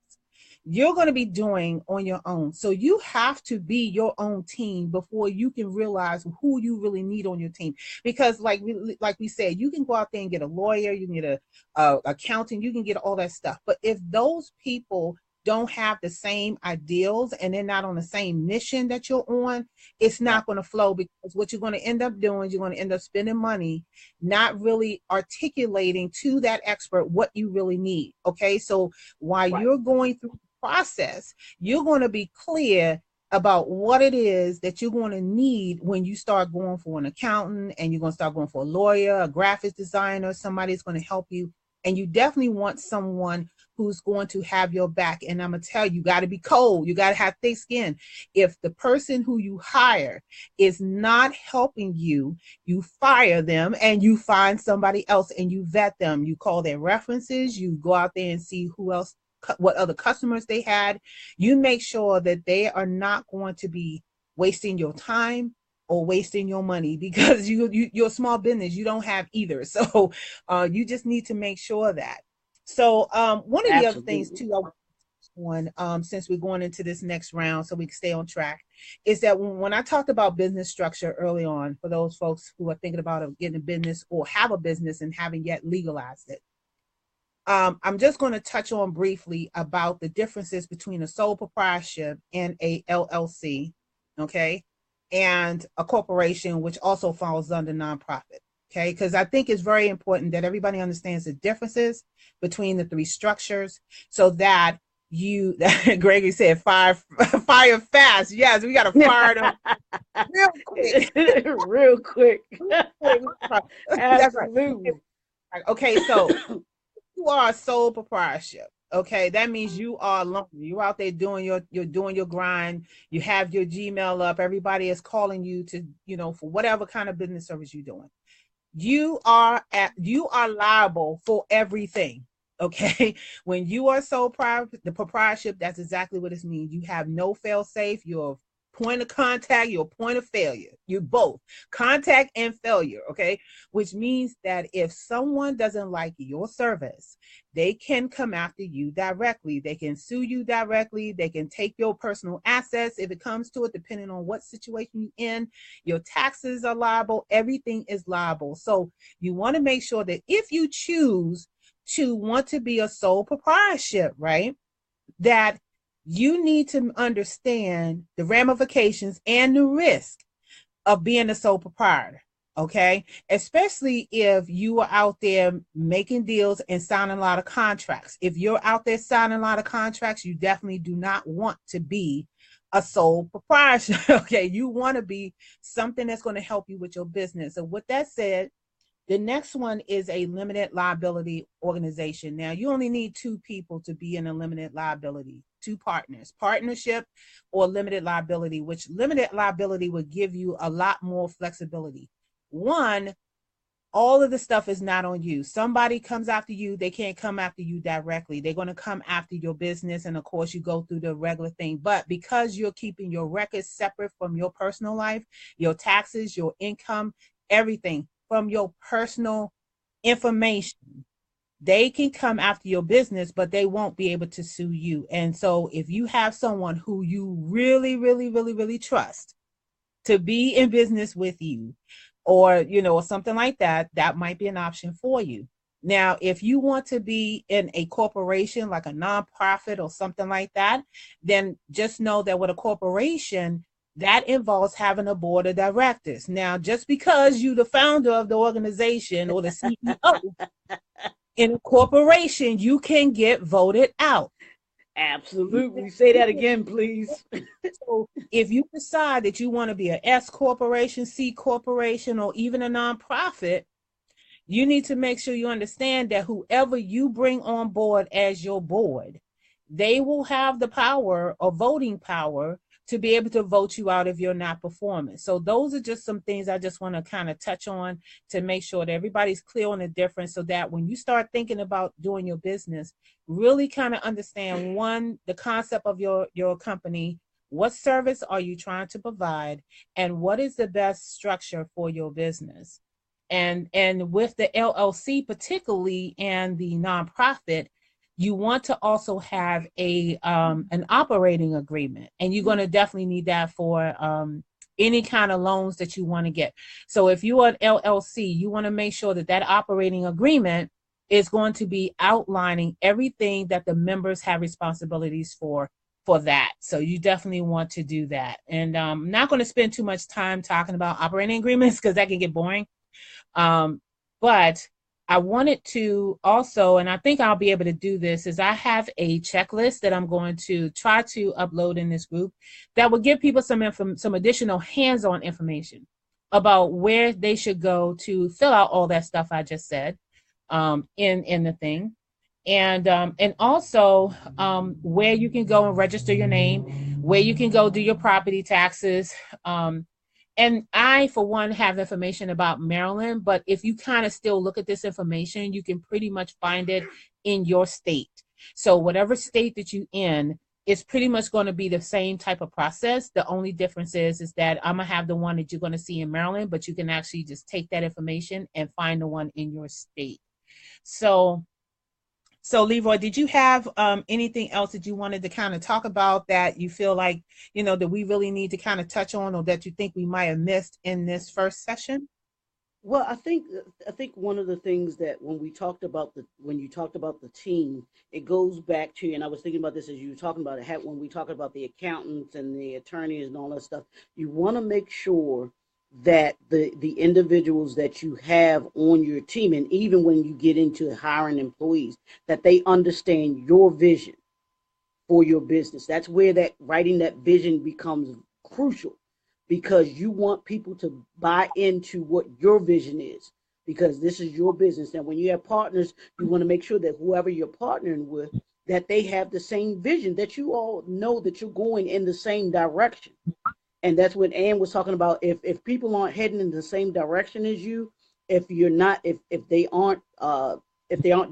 [SPEAKER 1] you're going to be doing on your own. So you have to be your own team before you can realize who you really need on your team. Because like we said, you can go out there and get a lawyer, you can get a accountant, you can get all that stuff. But if those people don't have the same ideals and they're not on the same mission that you're on, it's not going to flow because what you're going to end up doing, you're going to end up spending money, not really articulating to that expert what you really need. Okay. So while you're going through process, you're going to be clear about what it is that you're going to need when you start going for an accountant and you're going to start going for a lawyer, a graphic designer, somebody that's going to help you. And you definitely want someone who's going to have your back. And I'm going to tell you, you got to be cold. You got to have thick skin. If the person who you hire is not helping you, you fire them and you find somebody else and you vet them. You call their references. You go out there and see who else what other customers they had. You make sure that they are not going to be wasting your time or wasting your money because you're a small business. You don't have either. So you just need to make sure that. So one of the other things
[SPEAKER 2] absolutely.
[SPEAKER 1] too, I want since we're going into this next round so we can stay on track, is that when I talked about business structure early on, for those folks who are thinking about getting a business or have a business and haven't yet legalized it, I'm just going to touch on briefly about the differences between a sole proprietorship and a LLC, okay, and a corporation, which also falls under nonprofit, okay, because I think it's very important that everybody understands the differences between the three structures so that you, Gregory said, fire, fire fast. Yes, we got to fire them real quick.
[SPEAKER 2] Real quick.
[SPEAKER 1] That's right.
[SPEAKER 2] Absolutely.
[SPEAKER 1] Okay, so you are a sole proprietorship. Okay, that means you are alone. You're out there doing you're doing your grind. You have your Gmail up. Everybody is calling you to, for whatever kind of business service you're doing. You are liable for everything. Okay, when you are sole the proprietorship, that's exactly what it means. You have no fail safe. You're point of contact, you're a point of failure. You both contact and failure, okay? Which means that if someone doesn't like your service, they can come after you directly. They can sue you directly. They can take your personal assets if it comes to it, depending on what situation you're in. Your taxes are liable. Everything is liable. So you want to make sure that if you choose to want to be a sole proprietorship, right, that you need to understand the ramifications and the risk of being a sole proprietor. Okay. Especially if you are out there making deals and signing a lot of contracts. If you're out there signing a lot of contracts, you definitely do not want to be a sole proprietor. Okay. You want to be something that's going to help you with your business. So, with that said, the next one is a limited liability organization. Now, you only need two people to be in a limited liability, two partners, partnership or limited liability, which limited liability would give you a lot more flexibility. One, all of the stuff is not on you. Somebody comes after you, they can't come after you directly. They're going to come after your business. And of course, you go through the regular thing. But because you're keeping your records separate from your personal life, your taxes, your income, everything from your personal information, they can come after your business, but they won't be able to sue you. And so if you have someone who you really, really, really, really trust to be in business with you, or, or something like that, that might be an option for you. Now, if you want to be in a corporation, like a nonprofit or something like that, then just know that with a corporation, that involves having a board of directors. Now, just because you're the founder of the organization or the CEO in a corporation, you can get voted out.
[SPEAKER 2] Absolutely. Say that again, please.
[SPEAKER 1] So if you decide that you want to be an S corporation, C corporation, or even a nonprofit, you need to make sure you understand that whoever you bring on board as your board, they will have the power or voting power to be able to vote you out if you're not performing. So those are just some things I just want to kind of touch on to make sure that everybody's clear on the difference, so that when you start thinking about doing your business, really kind of understand, one, the concept of your company, what service are you trying to provide, and what is the best structure for your business. And with the LLC particularly and the nonprofit, you want to also have an operating agreement, and you're going to definitely need that for any kind of loans that you want to get. So if you are an LLC, you want to make sure that that operating agreement is going to be outlining everything that the members have responsibilities for that. So you definitely want to do that. And I'm not going to spend too much time talking about operating agreements because that can get boring. But I wanted to also, and I think I'll be able to do this, is I have a checklist that I'm going to try to upload in this group that will give people some additional hands-on information about where they should go to fill out all that stuff I just said in the thing. And also where you can go and register your name, where you can go do your property taxes. And I, for one, have information about Maryland, but if you kind of still look at this information, you can pretty much find it in your state. So whatever state that you're in, it's pretty much going to be the same type of process. The only difference is that I'm going to have the one that you're going to see in Maryland, but you can actually just take that information and find the one in your state. So Leroy, did you have anything else that you wanted to kind of talk about that you feel like, that we really need to kind of touch on, or that you think we might have missed in this first session?
[SPEAKER 2] Well, I think one of the things that when you talked about the team, it goes back to, and I was thinking about this as you were talking about it, when we talk about the accountants and the attorneys and all that stuff, you want to make sure that the individuals that you have on your team, and even when you get into hiring employees, that they understand your vision for your business. That's where that writing that vision becomes crucial, because you want people to buy into what your vision is, because this is your business. And when you have partners, you want to make sure that whoever you're partnering with, that they have the same vision, that you all know that you're going in the same direction. And that's what Ann was talking about. If people aren't heading in the same direction as you, if they aren't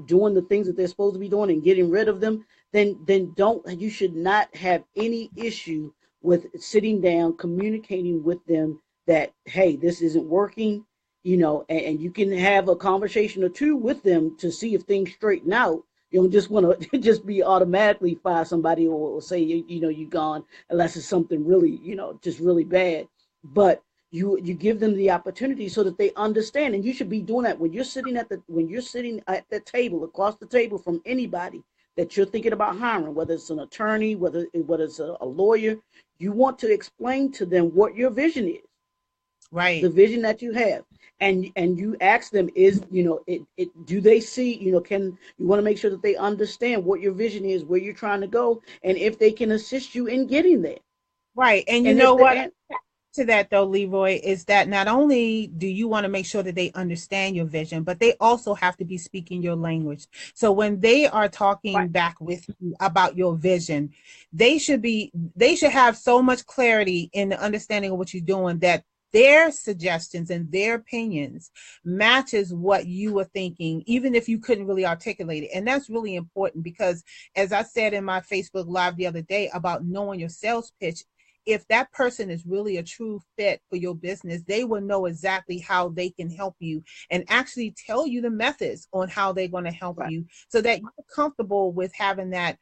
[SPEAKER 2] doing the things that they're supposed to be doing and getting rid of them, then you should not have any issue with sitting down, communicating with them that, hey, this isn't working, and you can have a conversation or two with them to see if things straighten out. You don't just want to just be automatically fire somebody, or say, you're gone, unless it's something really, just really bad. But you give them the opportunity so that they understand, and you should be doing that when you're sitting at the table, across the table from anybody that you're thinking about hiring, whether it's an attorney, whether it's a lawyer. You want to explain to them what your vision is,
[SPEAKER 1] right?
[SPEAKER 2] The vision that you have, and you ask them, is it do they see, can you want to make sure that they understand what your vision is, where you're trying to go, and if they can assist you in getting there.
[SPEAKER 1] Right. And you
[SPEAKER 2] And
[SPEAKER 1] know
[SPEAKER 2] if
[SPEAKER 1] what?
[SPEAKER 2] the
[SPEAKER 1] To that though, Leroy, is that not only do you want to make sure that they understand your vision, but they also have to be speaking your language. So when they are talking
[SPEAKER 2] right,
[SPEAKER 1] back with you about your vision, they should have so much clarity in the understanding of what you're doing, that their suggestions and their opinions matches what you were thinking, even if you couldn't really articulate it. And that's really important, because as I said in my Facebook Live the other day about knowing your sales pitch, if that person is really a true fit for your business, they will know exactly how they can help you and actually tell you the methods on how they're going to help
[SPEAKER 2] right,
[SPEAKER 1] you, so that you're comfortable with having that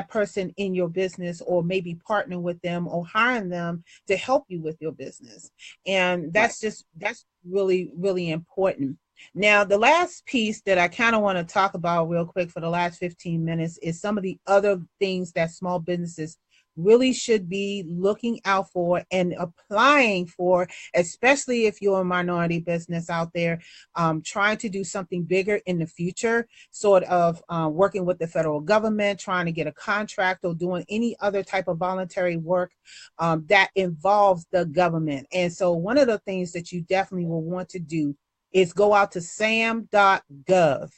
[SPEAKER 1] person in your business, or maybe partnering with them or hiring them to help you with your business. And
[SPEAKER 2] right.
[SPEAKER 1] that's really, really important. Now, the last piece that I kind of want to talk about real quick for the last 15 minutes is some of the other things that small businesses really should be looking out for and applying for, especially if you're a minority business out there, trying to do something bigger in the future, sort of working with the federal government, trying to get a contract, or doing any other type of voluntary work that involves the government. And so one of the things that you definitely will want to do is go out to sam.gov.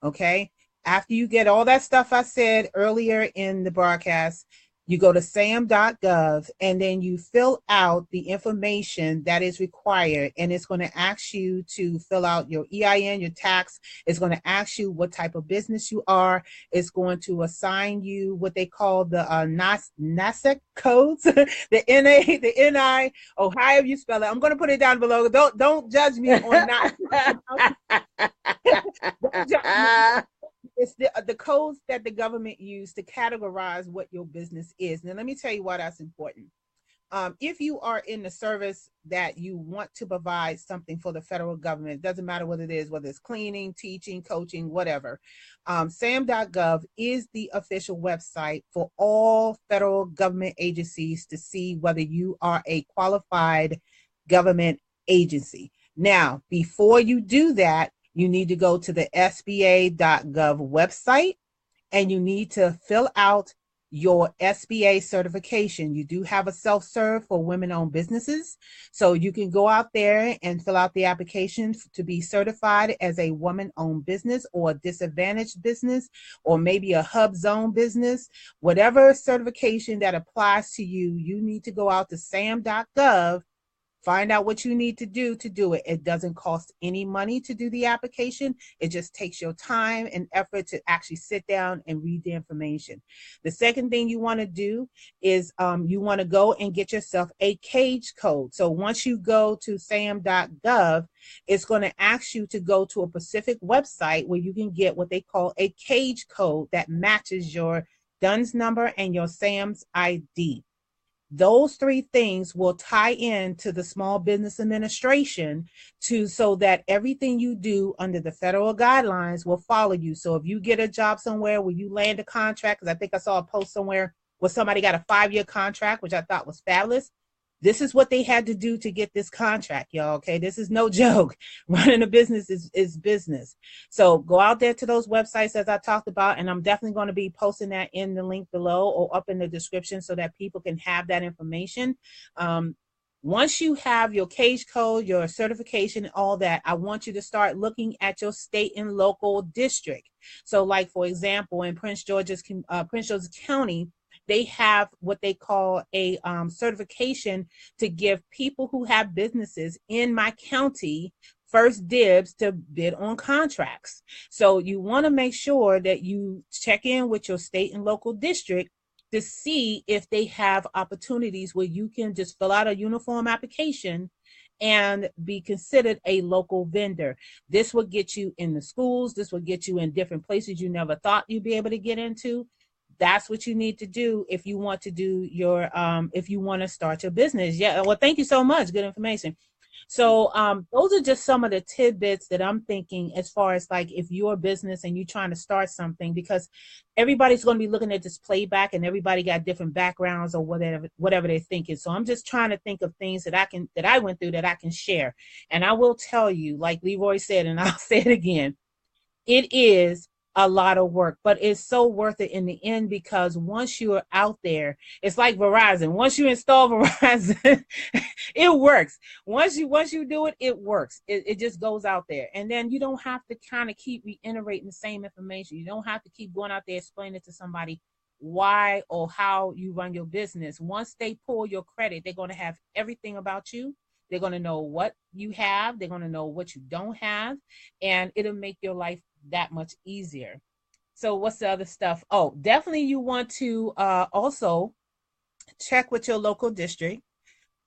[SPEAKER 1] Okay. After you get all that stuff I said earlier in the broadcast, you go to sam.gov, and then you fill out the information that is required. And it's going to ask you to fill out your EIN, your tax. It's going to ask you what type of business you are. It's going to assign you what they call the NASEC codes, the NA, the NI, or however you spell it. I'm going to put it down below. Don't judge me on not. It's the codes that the government use to categorize what your business is. Now, let me tell you why that's important. If you are in the service that you want to provide something for the federal government, it doesn't matter what it is, whether it's cleaning, teaching, coaching, whatever. SAM.gov is the official website for all federal government agencies to see whether you are a qualified government agency. Now, before you do that, you need to go to the SBA.gov website, and you need to fill out your SBA certification. You do have a self-serve for women-owned businesses, so you can go out there and fill out the application to be certified as a woman-owned business, or a disadvantaged business, or maybe a hub zone business. Whatever certification that applies to you, you need to go out to sam.gov. Find out what you need to do it. It doesn't cost any money to do the application. It just takes your time and effort to actually sit down and read the information. The second thing you want to do is you want to go and get yourself a CAGE code. So once you go to sam.gov, it's going to ask you to go to a specific website where you can get what they call a CAGE code that matches your DUNS number and your SAM's ID. Those three things will tie in to the Small Business Administration so that everything you do under the federal guidelines will follow you. So if you get a job somewhere where you land a contract, because I think I saw a post somewhere where somebody got a 5-year contract, which I thought was fabulous. This is what they had to do to get this contract, y'all. Okay, this is no joke. Running a business is business. So go out there to those websites as I talked about, and I'm definitely going to be posting that in the link below or up in the description so that people can have that information. Once you have your CAGE code, your certification, all that, I want you to start looking at your state and local district. So, like for example, in Prince George's County, they have what they call a certification to give people who have businesses in my county first dibs to bid on contracts. So you want to make sure that you check in with your state and local district to see if they have opportunities where you can just fill out a uniform application and be considered a local vendor. This will get you in the schools. This will get you in different places you never thought you'd be able to get into. That's what you need to do if you want to do your if you want to start your business. Yeah, well, thank you so much. Good information. So those are just some of the tidbits that I'm thinking as far as like if you're a business and you're trying to start something, because everybody's going to be looking at this playback and everybody got different backgrounds or whatever they're thinking. So I'm just trying to think of things that I went through that I can share. And I will tell you, like Leroy said, and I'll say it again, it is a lot of work, but it's so worth it in the end, because once you're out there, it's like Verizon. Once you install Verizon, it works. Once you do it, it works. It just goes out there. And then you don't have to kind of keep reiterating the same information. You don't have to keep going out there explaining to somebody why or how you run your business. Once they pull your credit, they're going to have everything about you. They're going to know what you have. They're going to know what you don't have. And it'll make your life that much easier. So what's the other stuff? Oh, definitely you want to also check with your local district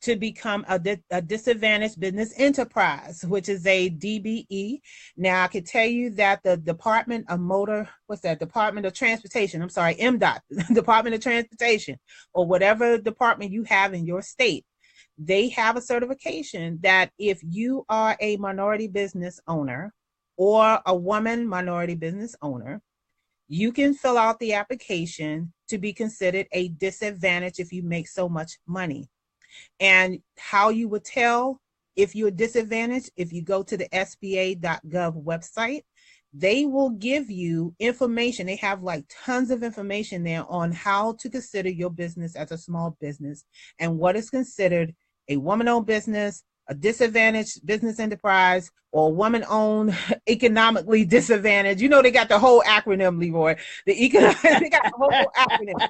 [SPEAKER 1] to become a disadvantaged business enterprise, which is a DBE. Now I can tell you that the Department of Department of Transportation, I'm sorry, MDOT, Department of Transportation, or whatever department you have in your state, they have a certification that if you are a minority business owner or a woman minority business owner, you can fill out the application to be considered a disadvantage if you make so much money. And how you would tell if you're disadvantaged, if you go to the SBA.gov website, they will give you information. They have like tons of information there on how to consider your business as a small business and what is considered a woman-owned business, a disadvantaged business enterprise, or a woman-owned economically disadvantaged. You know, they got the whole acronym, Leroy. They got the whole acronym.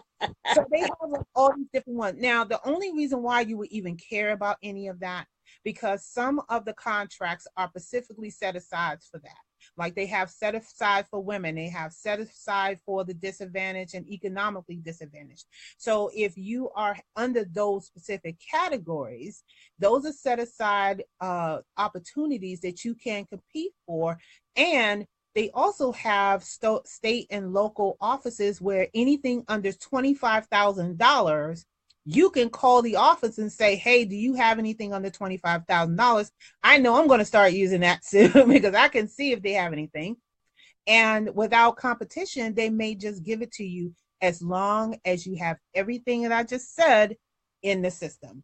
[SPEAKER 1] So they have all these different ones. Now, the only reason why you would even care about any of that, because some of the contracts are specifically set aside for that. Like they have set aside for women, they have set aside for the disadvantaged and economically disadvantaged. So if you are under those specific categories, those are set aside opportunities that you can compete for. And they also have state and local offices where anything under $25,000, you can call the office and say, hey, do you have anything under $25,000? I know I'm going to start using that soon because I can see if they have anything. And without competition, they may just give it to you as long as you have everything that I just said in the system.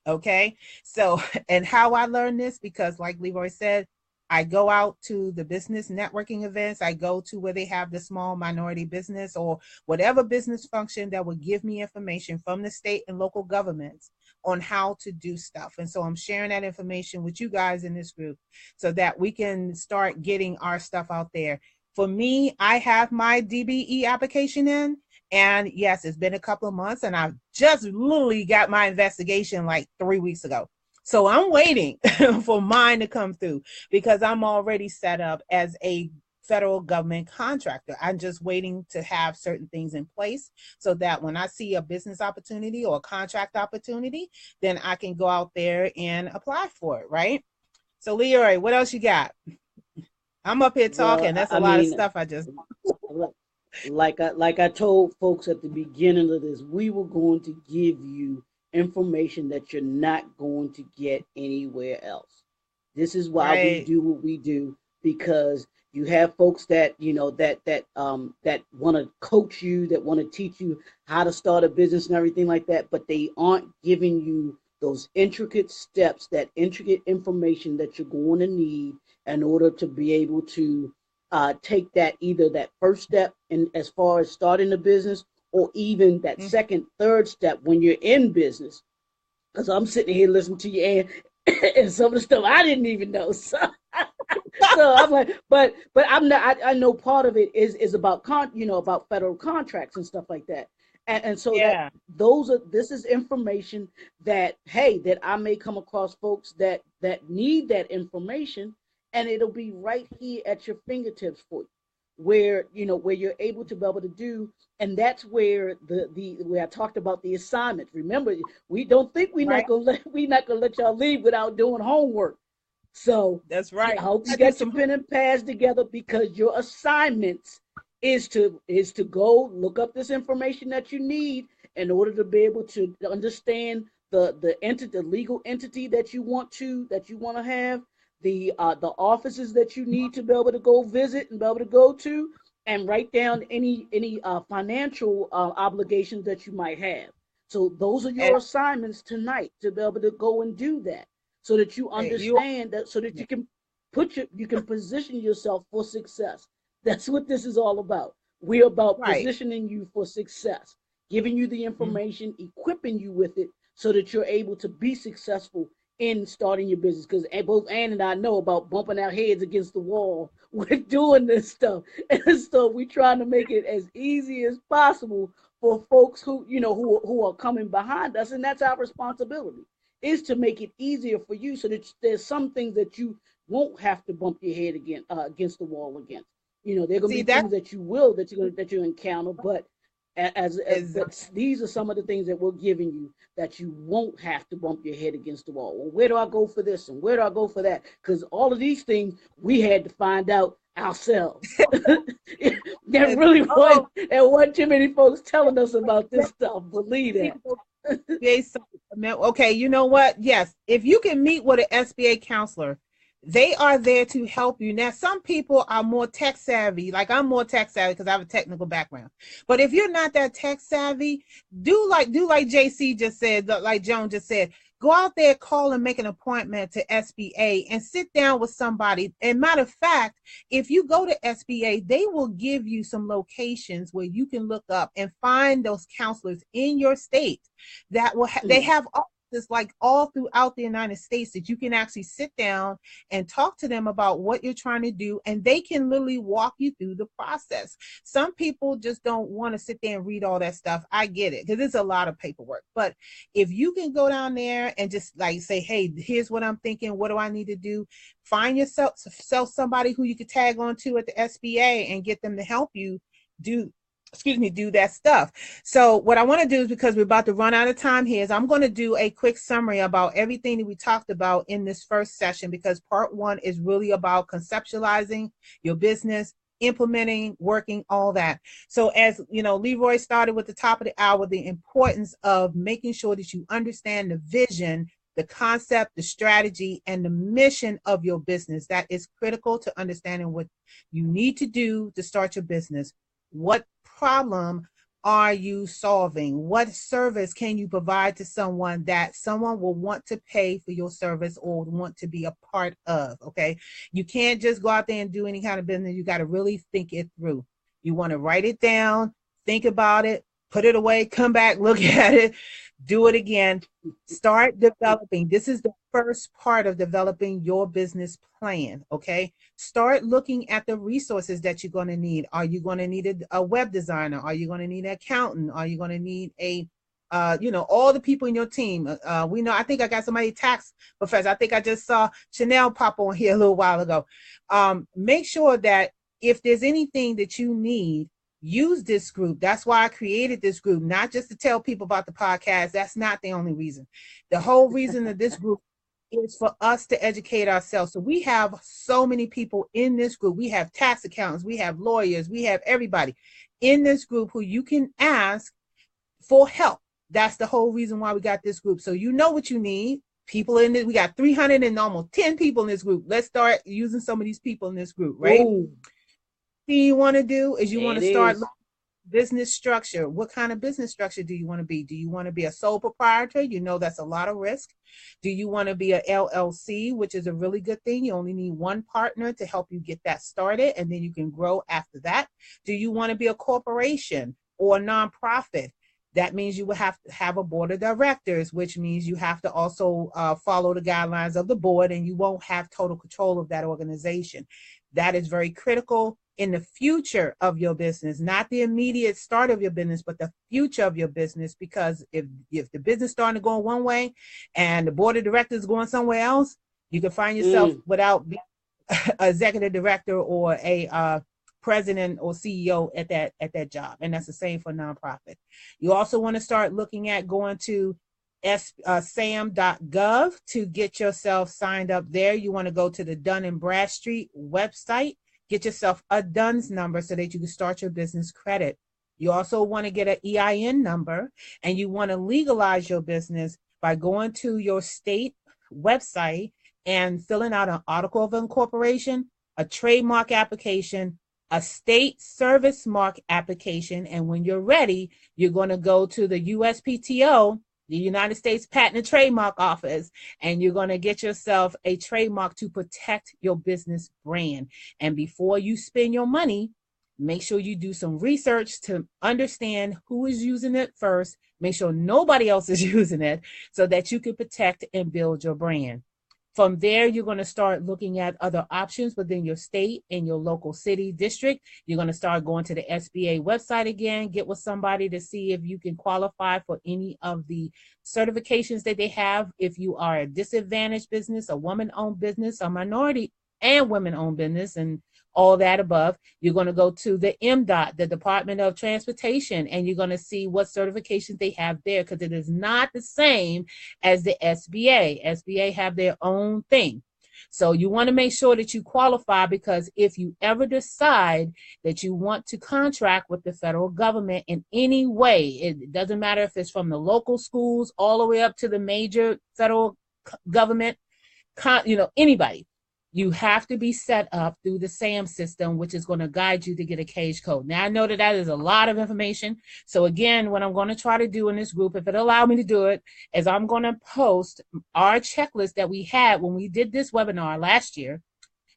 [SPEAKER 1] Okay. So, and how I learned this, because like Leroy said, I go out to the business networking events. I go to where they have the small minority business or whatever business function that would give me information from the state and local governments on how to do stuff. And so I'm sharing that information with you guys in this group so that we can start getting our stuff out there. For me, I have my DBE application in. And yes, it's been a couple of months and I've just literally got my investigation like 3 weeks ago. So I'm waiting for mine to come through because I'm already set up as a federal government contractor. I'm just waiting to have certain things in place so that when I see a business opportunity or a contract opportunity, then I can go out there and apply for it, right? So Leroy, what else you got? I'm up here talking.
[SPEAKER 2] Well,
[SPEAKER 1] That's a lot of stuff I just...
[SPEAKER 2] like I told folks at the beginning of this, we were going to give you information that you're not going to get anywhere else. This is why we do what we do, because you have folks that that want to coach you, that want to teach you how to start a business and everything like that, but they aren't giving you those intricate steps, that intricate information that you're going to need in order to be able to take that, either that first step in as far as starting a business, or even that second, third step when you're in business. Because I'm sitting here listening to you and some of the stuff I didn't even know. So, so I'm like, but I'm not. I know part of it is about about federal contracts and stuff like that. And so that this is information that, hey, that I may come across folks that need that information, and it'll be right here at your fingertips for you. where where you're able to be able to do. And that's where the where I talked about the assignments. Remember, we don't think
[SPEAKER 1] Right.
[SPEAKER 2] we're not gonna let y'all leave without doing homework. So
[SPEAKER 1] That's right.
[SPEAKER 2] I hope you
[SPEAKER 1] I do
[SPEAKER 2] got your
[SPEAKER 1] some.
[SPEAKER 2] pen and pads together, because your assignments is to go look up this information that you need in order to be able to understand the legal entity that you want to have, the offices that you need to be able to go visit and be able to go to, and write down any financial obligations that you might have. So those are
[SPEAKER 1] And
[SPEAKER 2] your assignments tonight, to be able to go and do that, so that you
[SPEAKER 1] you
[SPEAKER 2] understand that, so that you can position yourself for success. That's what this is all about. We're about
[SPEAKER 1] right.
[SPEAKER 2] positioning you for success, giving you the
[SPEAKER 1] Mhm.
[SPEAKER 2] information, equipping you with it, so that you're able to be successful in starting your business. Because both Ann and I know about bumping our heads against the wall with doing this stuff. And so we're trying to make it as easy as possible for folks who are coming behind us. And that's our responsibility, is to make it easier for you, so that there's some things that you won't have to bump your head against the wall against. There are going to
[SPEAKER 1] See
[SPEAKER 2] be
[SPEAKER 1] that
[SPEAKER 2] things that you encounter, but
[SPEAKER 1] is
[SPEAKER 2] these are some of the things that we're giving you, that you won't have to bump your head against the wall. Well, where do I go for this and where do I go for that? Because all of these things we had to find out ourselves. there
[SPEAKER 1] is
[SPEAKER 2] really
[SPEAKER 1] oh,
[SPEAKER 2] wasn't too many folks telling us about this stuff. Believe that.
[SPEAKER 1] people SBA. Okay, you know what? Yes, if you can meet with an SBA counselor, they are there to help you. Now, some people are more tech savvy. Like I'm more tech savvy because I have a technical background. But if you're not that tech savvy, do like JC just said, like Joan just said. Go out there, call and make an appointment to SBA and sit down with somebody. And matter of fact, if you go to SBA, they will give you some locations where you can look up and find those counselors in your state that they
[SPEAKER 2] Mm.
[SPEAKER 1] have offices like all throughout the United States that you can actually sit down and talk to them about what you're trying to do, and they can literally walk you through the process. Some people just don't want to sit there and read all that stuff. I get it, because it's a lot of paperwork. But if you can go down there and just like say, hey, here's what I'm thinking, what do I need to do, find yourself somebody who you could tag on to at the SBA and get them to help you do do that stuff. So what I want to do is, because we're about to run out of time here, is I'm going to do a quick summary about everything that we talked about in this first session, because part one is really about conceptualizing your business, implementing, working, all that. So as you know, Leroy started with the top of the hour, the importance of making sure that you understand the vision, the concept, the strategy, and the mission of your business. That is critical to understanding what you need to do to start your business. What problem are you solving? What service can you provide to someone that someone will want to pay for your service or want to be a part of? Okay. You can't just go out there and do any kind of business. You got to really think it through. You want to write it down, think about it, put it away, come back, look at it, do it again. Start developing. This is the first part of developing your business plan. Okay. Start looking at the resources that you're going to need. Are you going to need a web designer? Are you going to need an accountant? Are you going to need all the people in your team? We know, I think I got somebody, tax professor. I think I just saw Chanel pop on here a little while ago. Make sure that if there's anything that you need, use this group. That's why I created this group, not just to tell people about the podcast. That's not the only reason. The whole reason that this group is for us to educate ourselves. So we have so many people in this group. We have tax accountants, we have lawyers, we have everybody in this group who you can ask for help. That's the whole reason why we got this group. So you know what you need. People in it, we got 300 and almost 10 people in this group. Let's start using some of these people in this group, right?
[SPEAKER 2] Ooh.
[SPEAKER 1] Thing you want to do is you want to
[SPEAKER 2] It
[SPEAKER 1] start
[SPEAKER 2] is.
[SPEAKER 1] business structure. What kind of business structure do you want to be? Do you want to be a sole proprietor? You know that's a lot of risk. Do you want to be a LLC, which is a really good thing? You only need one partner to help you get that started, and then you can grow after that. Do you want to be a corporation or a nonprofit? That means you will have to have a board of directors, which means you have to also follow the guidelines of the board, and you won't have total control of that organization. That is very critical in the future of your business, not the immediate start of your business, but the future of your business. Because if the business starting to go one way and the board of directors is going somewhere else, you can find yourself
[SPEAKER 2] Mm.
[SPEAKER 1] without being an executive director or a president or CEO at that job. And that's the same for nonprofit. You also want to start looking at going to sam.gov to get yourself signed up there. You want to go to the Dun & Bradstreet website, get yourself a DUNS number so that you can start your business credit. You also want to get an EIN number, and you want to legalize your business by going to your state website and filling out an article of incorporation, a trademark application, a state service mark application. And when you're ready, you're going to go to the USPTO, the United States Patent and Trademark Office, and you're going to get yourself a trademark to protect your business brand. And before you spend your money, make sure you do some research to understand who is using it first. Make sure nobody else is using it so that you can protect and build your brand. From there, you're going to start looking at other options within your state and your local city district. You're going to start going to the SBA website again, get with somebody to see if you can qualify for any of the certifications that they have. If you are a disadvantaged business, a woman-owned business, a minority and women-owned business, and all that above, you're going to go to the MDOT, the Department of Transportation, and you're going to see what certifications they have there, because it is not the same as the SBA. SBA have their own thing. So you want to make sure that you qualify, because if you ever decide that you want to contract with the federal government in any way, it doesn't matter if it's from the local schools all the way up to the major federal government, anybody, you have to be set up through the SAM system, which is going to guide you to get a cage code. Now, I know that is a lot of information. So again, what I'm going to try to do in this group, if it allows me to do it, is I'm going to post our checklist that we had when we did this webinar last year,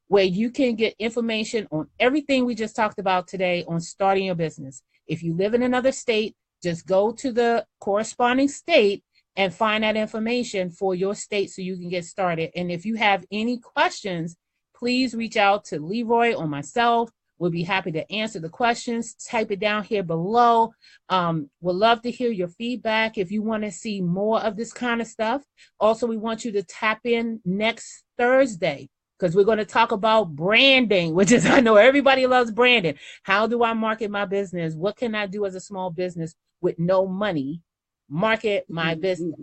[SPEAKER 1] where you can get information on everything we just talked about today on starting your business. If you live in another state, just go to the corresponding state and find that information for your state so you can get started. And if you have any questions, please reach out to Leroy or myself. We'll be happy to answer the questions. Type it down here below. We'd love to hear your feedback if you want to see more of this kind of stuff. Also, we want you to tap in next Thursday, because we're going to talk about branding, which is, I know everybody loves branding. How do I market my business? What can I do as a small business with no money? Market my business,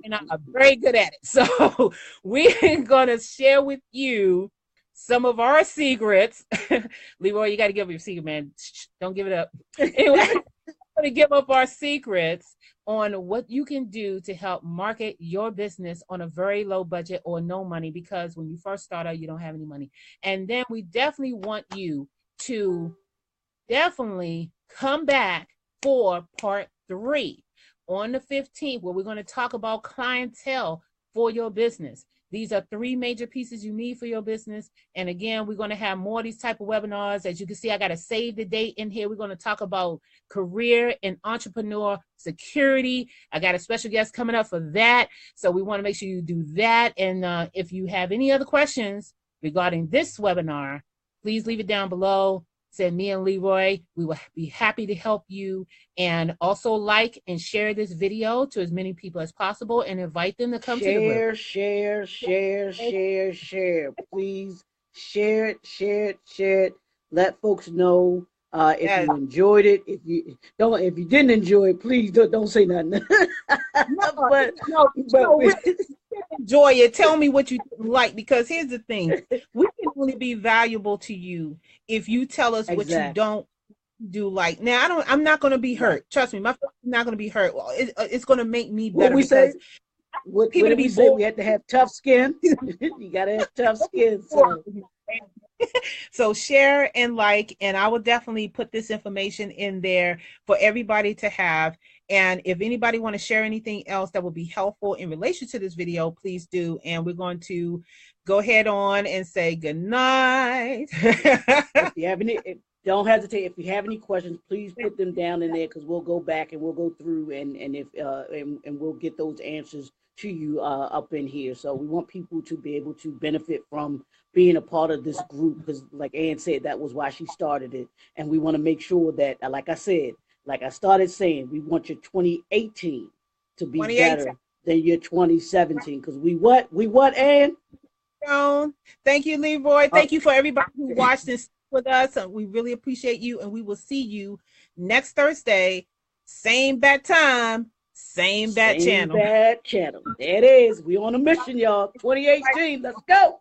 [SPEAKER 1] and I'm very good at it. So we're gonna share with you some of our secrets. Leroy, you got to give up your secret, man. Don't give it up. Anyway, I'm gonna give up our secrets on what you can do to help market your business on a very low budget or no money, because when you first start out, you don't have any money. And then we definitely want you to definitely come back for part 3 on the 15th, where we're going to talk about clientele for your business. These are 3 major pieces you need for your business. And again, we're going to have more of these type of webinars. As you can see, I got to save the date in here. We're going to talk about career and entrepreneur security. I got a special guest coming up for that. So we want to make sure you do that. And if you have any other questions regarding this webinar, please leave it down below. Send me and Leroy. We will be happy to help you. And also like and share this video to as many people as possible, and invite them to come to the group.
[SPEAKER 2] Share. Please share it. Let folks know if you enjoyed it. If you didn't enjoy it, please don't say nothing.
[SPEAKER 1] but enjoy it. Tell me what you like, because here's the thing: we can only be valuable to you if you tell us what you don't do. Like, now, I'm not going to be hurt. Trust me, my family's not going to be hurt. Well, it's going to make me better.
[SPEAKER 2] What we say, we have to have tough skin. You got to have tough skin.
[SPEAKER 1] So share and like, and I will definitely put this information in there for everybody to have. And if anybody want to share anything else that will be helpful in relation to this video, please do. And we're going to go ahead on and say good night.
[SPEAKER 2] If you have any, don't hesitate. If you have any questions, please put them down in there, because we'll go back and we'll go through and we'll get those answers to you up in here. So we want people to be able to benefit from being a part of this group, because like Ann said, that was why she started it. And we want to make sure that, like I started saying, we want your 2018 to be better than your 2017. Because we what, Ann?
[SPEAKER 1] Thank you, Leroy. Thank you for everybody who watched this with us, and we really appreciate you. And we will see you next Thursday, same bat time, same bat channel.
[SPEAKER 2] Same bat channel. There it is. We on a mission, y'all. 2018. Let's go.